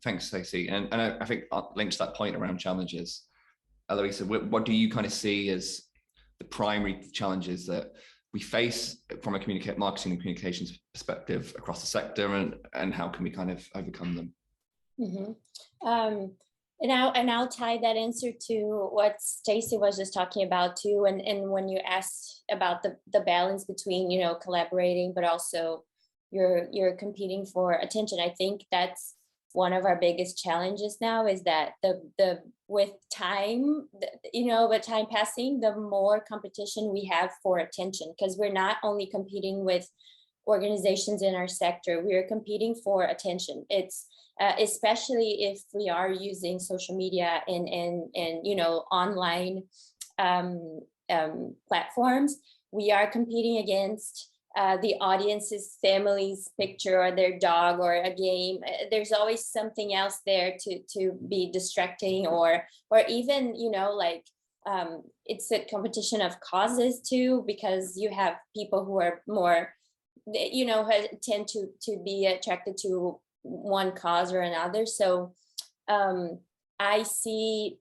Thanks, Stacey. And I think I'll link to that point around challenges. Eloisa, what do you kind of see as the primary challenges that we face from a marketing and communications perspective across the sector, and how can we kind of overcome them? Mm-hmm. And I'll tie that answer to what Stacey was just talking about too. And when you asked about the balance between, collaborating, but also you're competing for attention. I think that's one of our biggest challenges now, is that with time, with time passing, the more competition we have for attention, because we're not only competing with organizations in our sector, we are competing for attention. It's especially if we are using social media and online platforms, we are competing against the audience's family's picture or their dog or a game. There's always something else there to be distracting, or even it's a competition of causes too, because you have people who are more tend to be attracted to one cause or another. So I see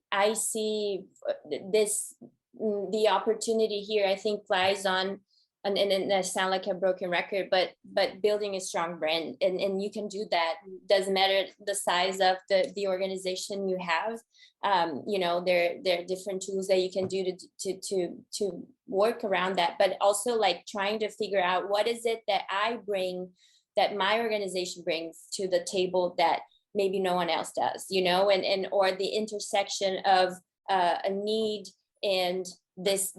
this, the opportunity here, I think, lies on, and I sound like a broken record, but building a strong brand, and you can do that. Doesn't matter the size of the organization you have. There are different tools that you can do to work around that, but also like trying to figure out what is it that I bring, that my organization brings to the table that maybe no one else does, and or the intersection of a need and this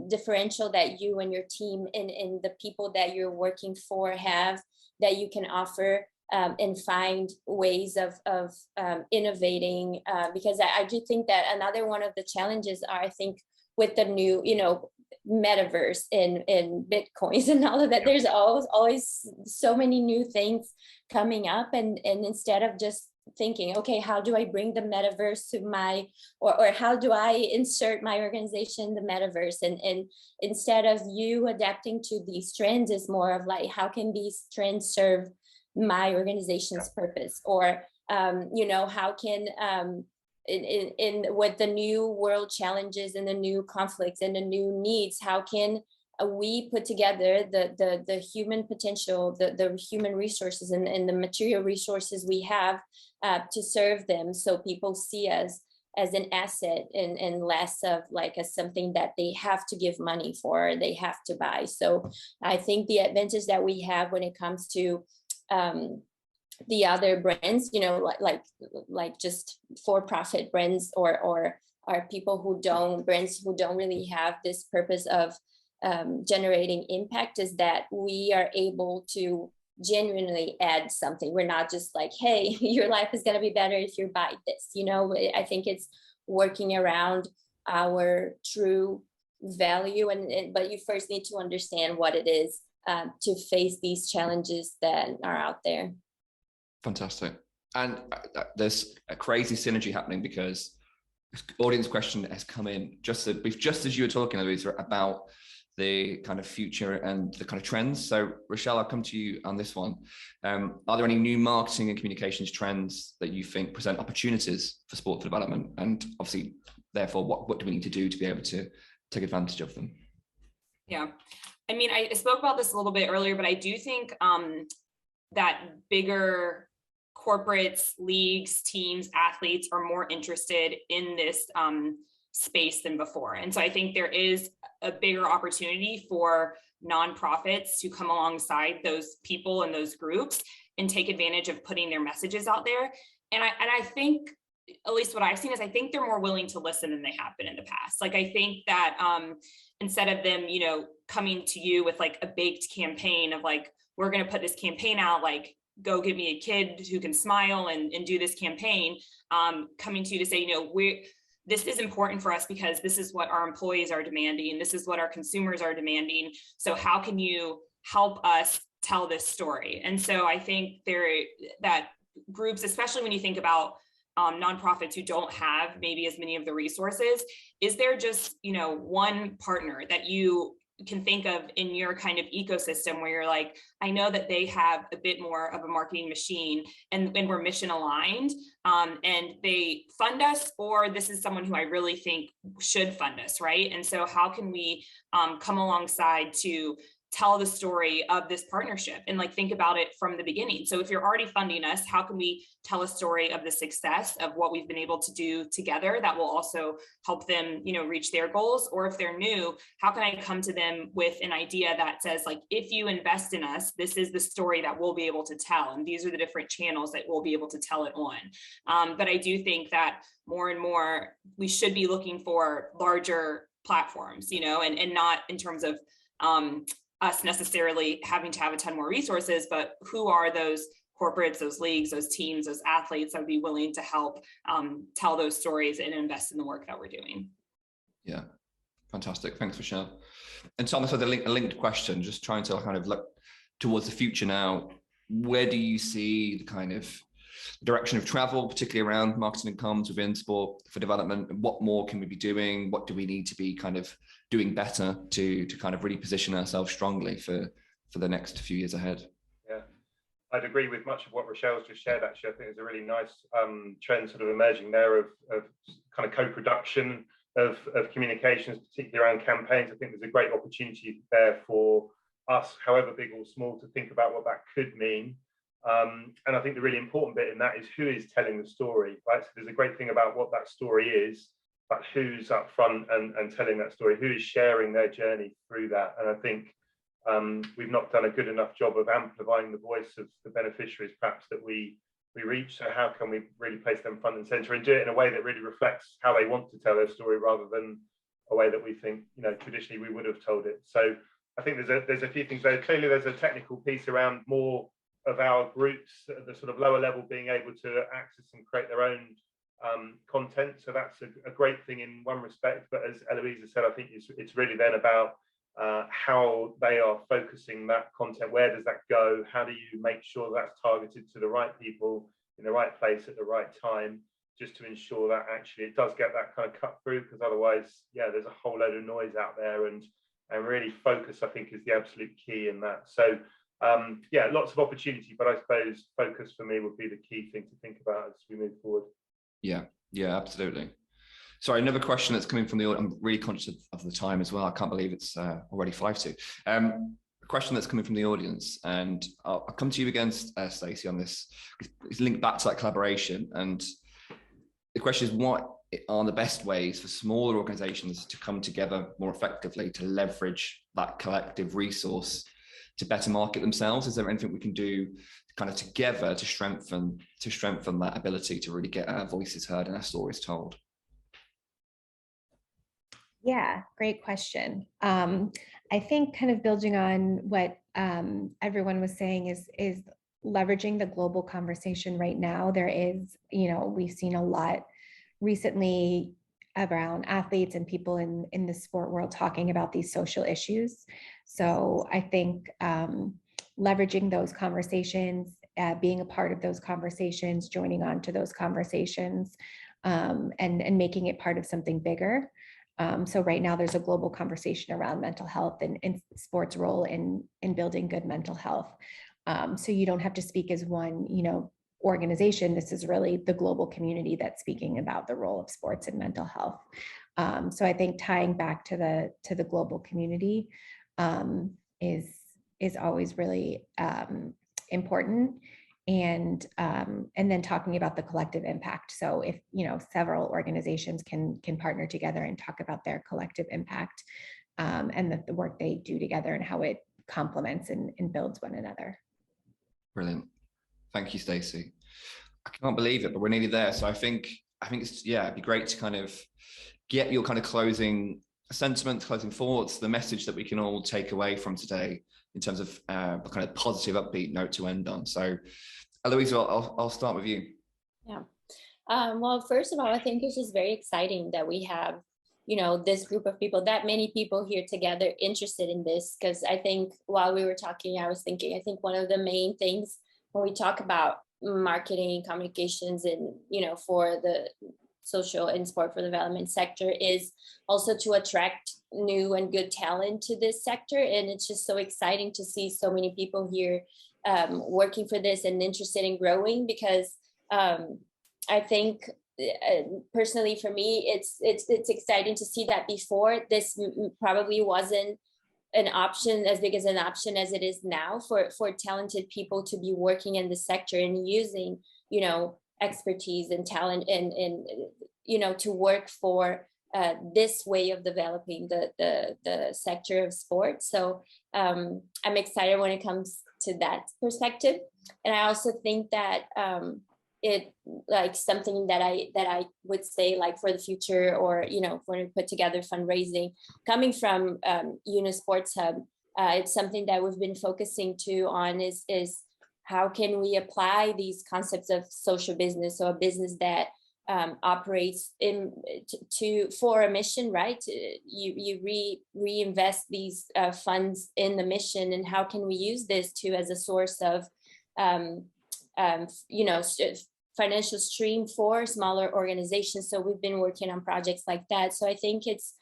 differential that you and your team and the people that you're working for have, that you can offer and find ways of innovating, because I do think that another one of the challenges are, I think, with the new metaverse and bitcoins and all of that, there's always so many new things coming up, and instead of just thinking, okay, how do I bring the metaverse to my, or how do I insert my organization in the metaverse? And instead of you adapting to these trends, is more of like, how can these trends serve my organization's purpose? Or, you know, how can, in with the new world challenges and the new conflicts and the new needs, how can we put together the human potential, the human resources and the material resources we have to serve them, so people see us as an asset and less of like as something that they have to give money for, they have to buy. So I think the advantage that we have when it comes to the other brands, you know, like just for-profit brands or are people who don't, brands who don't really have this purpose of generating impact, is that we are able to genuinely add something. We're not just like, hey, your life is going to be better if you buy this. You know, I think it's working around our true value, but you first need to understand what it is to face these challenges that are out there. Fantastic. And there's a crazy synergy happening, because audience question has come in just as you were talking, Louisa, about the kind of future and the kind of trends. So Rochelle, I'll come to you on this one. Are there any new marketing and communications trends that you think present opportunities for sport for development? And obviously, therefore, what do we need to do to be able to take advantage of them? Yeah, I mean, I spoke about this a little bit earlier, but I do think that bigger corporates, leagues, teams, athletes are more interested in this space than before. And so I think there is a bigger opportunity for nonprofits to come alongside those people and those groups and take advantage of putting their messages out there. And I think, at least what I've seen, is I think they're more willing to listen than they have been in the past. Like, I think that instead of them, you know, coming to you with like a baked campaign of like, we're going to put this campaign out, like, go give me a kid who can smile and do this campaign, coming to you to say, you know, this is important for us because this is what our employees are demanding. This is what our consumers are demanding. So how can you help us tell this story? And so I think that groups, especially when you think about nonprofits who don't have maybe as many of the resources, is there just, you know, one partner that you can think of in your kind of ecosystem where you're like, I know that they have a bit more of a marketing machine and we're mission aligned and they fund us, or this is someone who I really think should fund us, right? And so how can we come alongside to tell the story of this partnership and like think about it from the beginning? So if you're already funding us, how can we tell a story of the success of what we've been able to do together that will also help them, you know, reach their goals? Or if they're new, how can I come to them with an idea that says, like, if you invest in us, this is the story that we'll be able to tell, and these are the different channels that we'll be able to tell it on. But I do think that more and more we should be looking for larger platforms, you know, and not in terms of us necessarily having to have a ton more resources, but who are those corporates, those leagues, those teams, those athletes that would be willing to help tell those stories and invest in the work that we're doing. Yeah, fantastic. Thanks, Michelle. And Thomas, with a linked question, just trying to kind of look towards the future now. Where do you see the kind of direction of travel, particularly around marketing and comms within sport for development? And what more can we be doing? What do we need to be kind of doing better to kind of really position ourselves strongly for the next few years ahead? Yeah, I'd agree with much of what Rochelle's just shared. Actually, I think there's a really nice trend sort of emerging there of kind of co-production of communications, particularly around campaigns. I think there's a great opportunity there for us, however big or small, to think about what that could mean. And I think the really important bit in that is who is telling the story, right? So there's a great thing about what that story is, but who's up front and telling that story, who is sharing their journey through that. And I think we've not done a good enough job of amplifying the voice of the beneficiaries perhaps that we reach. So how can we really place them front and center and do it in a way that really reflects how they want to tell their story, rather than a way that we think, you know, traditionally we would have told it. So I think there's a few things there. Clearly there's a technical piece around more of our groups at the sort of lower level being able to access and create their own content. So that's a great thing in one respect. But as Eloisa said, I think it's really then about how they are focusing that content. Where does that go? How do you make sure that's targeted to the right people in the right place at the right time, just to ensure that actually it does get that kind of cut through, because otherwise, yeah, there's a whole load of noise out there, and really focus, I think, is the absolute key in that. So yeah, lots of opportunity, but I suppose focus for me would be the key thing to think about as we move forward. Yeah, absolutely. Sorry, another question that's coming from the audience. I'm really conscious of the time as well. I can't believe it's already 5 to. A question that's coming from the audience, and I'll come to you again, Stacey, on this. It's linked back to that collaboration, and the question is, what are the best ways for smaller organizations to come together more effectively to leverage that collective resource to better market themselves? Is there anything we can do kind of together to strengthen that ability to really get our voices heard and our stories told? Yeah, great question. I think kind of building on what everyone was saying is leveraging the global conversation right now. There is, we've seen a lot recently around athletes and people in the sport world talking about these social issues. So I think leveraging those conversations, being a part of those conversations, joining on to those conversations, and making it part of something bigger. So right now there's a global conversation around mental health and sports role in building good mental health. So you don't have to speak as one, organization. This is really the global community that's speaking about the role of sports and mental health. So I think tying back to the global community is always really important. And then talking about the collective impact. So if several organizations can partner together and talk about their collective impact and the work they do together and how it complements and builds one another. Brilliant. Thank you, Stacey. I can't believe it, but we're nearly there. So I think it's, it'd be great to kind of get your kind of closing sentiments, closing thoughts, the message that we can all take away from today in terms of a kind of positive, upbeat note to end on. So Eloise, I'll start with you. Yeah. Well, first of all, I think it's just very exciting that we have, this group of people, that many people here together interested in this. Because I think while we were talking, I was thinking, I think one of the main things when we talk about marketing, communications, and, for the social and sport for development sector is also to attract new and good talent to this sector. And it's just so exciting to see so many people here working for this and interested in growing, because I think personally for me, it's exciting to see that before this probably wasn't an option as big as an option as it is now for talented people to be working in the sector and using, expertise and talent and to work for this way of developing the sector of sports. So I'm excited when it comes to that perspective. And I also think that it like something that I would say, like for the future, or when we put together fundraising coming from Unisports Hub, it's something that we've been focusing on is how can we apply these concepts of social business, so a business that operates for a mission, right? You reinvest these funds in the mission, and how can we use this as a source of financial stream for smaller organizations. So we've been working on projects like that. So I think it's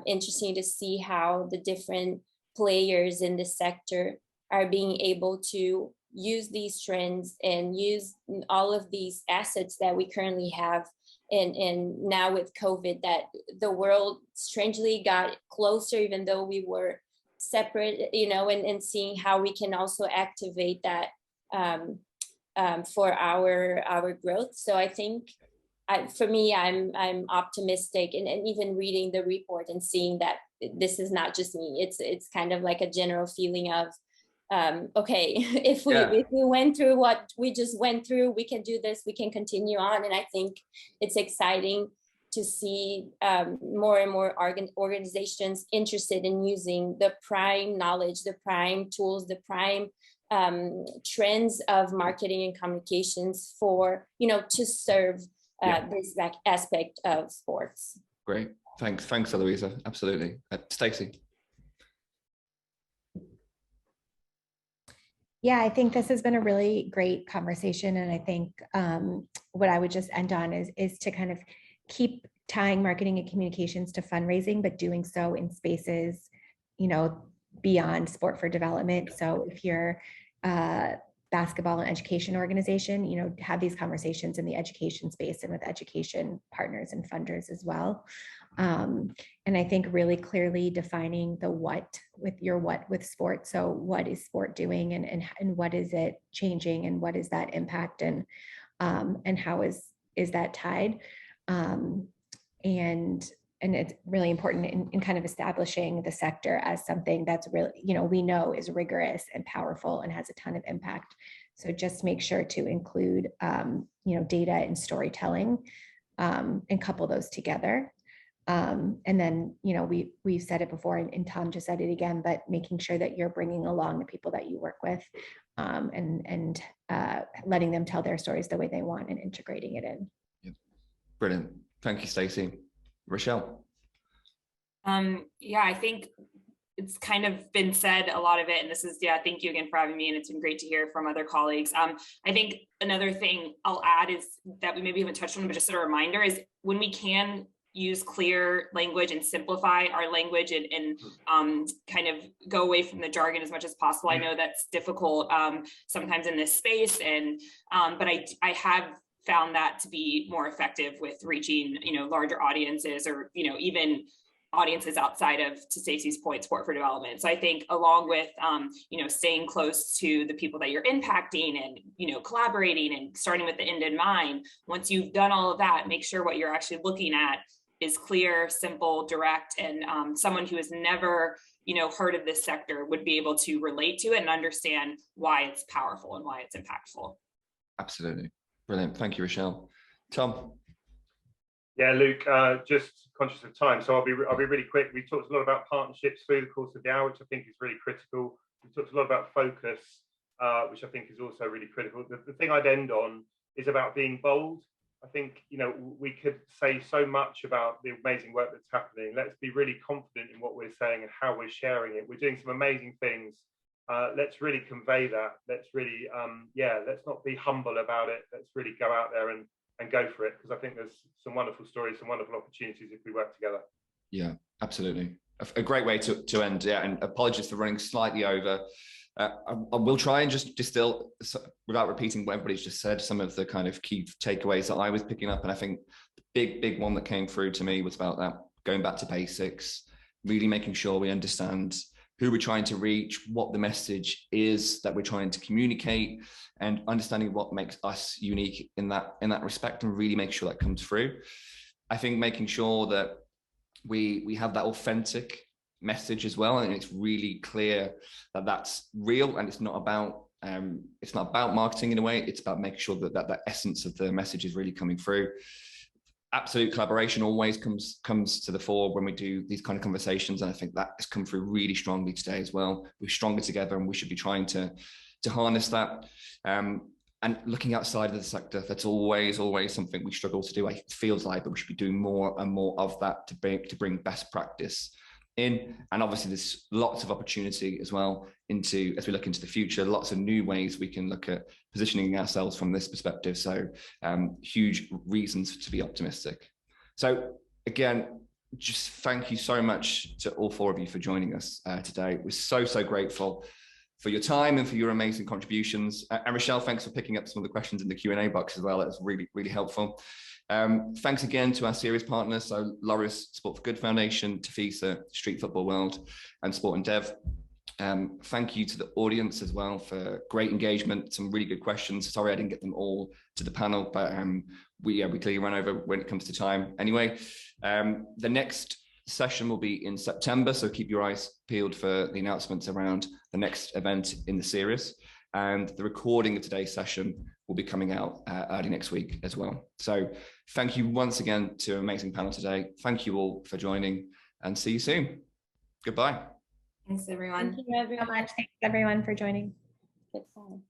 interesting to see how the different players in the sector are being able to use these trends and use all of these assets that we currently have. And now with COVID, that the world strangely got closer, even though we were separate, and seeing how we can also activate that for our growth. So I think for me, I'm optimistic, and even reading the report and seeing that this is not just me. It's kind of like a general feeling of, okay, if we went through what we just went through, we can do this, we can continue on. And I think it's exciting to see more and more organizations interested in using the prime knowledge, the prime tools, the prime trends of marketing and communications for, to serve this aspect of sports. Great. Thanks, Eloisa. Absolutely. Stacey. Yeah, I think this has been a really great conversation. And I think what I would just end on is to kind of keep tying marketing and communications to fundraising, but doing so in spaces, beyond sport for development. So if you're a basketball and education organization, have these conversations in the education space and with education partners and funders as well. And I think really clearly defining the what with sport. So what is sport doing and what is it changing and what is that impact and how is that tied? And it's really important in kind of establishing the sector as something that's really, we know is rigorous and powerful and has a ton of impact. So just make sure to include, data and storytelling and couple those together. And then, we've said it before and Tom just said it again, but making sure that you're bringing along the people that you work with and letting them tell their stories the way they want and integrating it in. Yep. Brilliant. Thank you, Stacey. Rochelle. Yeah, I think it's kind of been said, a lot of it, and this is, thank you again for having me, and it's been great to hear from other colleagues. I think another thing I'll add is that we maybe haven't touched on, but just a reminder is when we can use clear language and simplify our language and kind of go away from the jargon as much as possible. I know that's difficult sometimes in this space, and but I have found that to be more effective with reaching, larger audiences or, even audiences outside of, to Stacey's point, sport for development. So I think along with, staying close to the people that you're impacting and, collaborating and starting with the end in mind, once you've done all of that, make sure what you're actually looking at is clear, simple, direct, and someone who has never, heard of this sector would be able to relate to it and understand why it's powerful and why it's impactful. Absolutely. Brilliant. Thank you, Rochelle. Tom. Yeah, Luke, just conscious of time, so I'll be really quick. We talked a lot about partnerships through the course of the hour, which I think is really critical. We talked a lot about focus, which I think is also really critical. The thing I'd end on is about being bold. I think, we could say so much about the amazing work that's happening. Let's be really confident in what we're saying and how we're sharing it. We're doing some amazing things. Let's really convey that. Let's really, let's not be humble about it. Let's really go out there and go for it, because I think there's some wonderful stories, some wonderful opportunities if we work together. Yeah, absolutely. A great way to end. Yeah, and apologies for running slightly over. I will try and just distill, without repeating what everybody's just said, some of the kind of key takeaways that I was picking up. And I think the big one that came through to me was about that, going back to basics, really making sure we understand who we're trying to reach, what the message is that we're trying to communicate, and understanding what makes us unique in that respect, and really make sure that comes through. I think making sure that we have that authentic message as well, and it's really clear that that's real, and it's not about marketing in a way. It's about making sure that essence of the message is really coming through. Absolute collaboration always comes to the fore when we do these kind of conversations, and I think that has come through really strongly today as well. We're stronger together, and we should be trying to harness that. And looking outside of the sector, that's always something we struggle to do. It feels like, but we should be doing more and more of that to bring best practice in. And obviously, there's lots of opportunity as well as we look into the future. Lots of new ways we can look at positioning ourselves from this perspective. So huge reasons to be optimistic. So again, just thank you so much to all four of you for joining us today. We're so grateful for your time and for your amazing contributions. And Rochelle, thanks for picking up some of the questions in the Q&A box as well. That's really helpful. Thanks again to our series partners, so Laureus Sport for Good Foundation, Tafisa, Street Football World, and Sport and Dev. Thank you to the audience as well for great engagement, some really good questions. Sorry I didn't get them all to the panel, but we clearly ran over when it comes to time. Anyway, the next session will be in September, so keep your eyes peeled for the announcements around the next event in the series. And the recording of today's session will be coming out early next week as well. So thank you once again to an amazing panel today. Thank you all for joining, and see you soon. Goodbye. Thanks, everyone. Thank you, everyone. Thanks, everyone, for joining. Goodbye.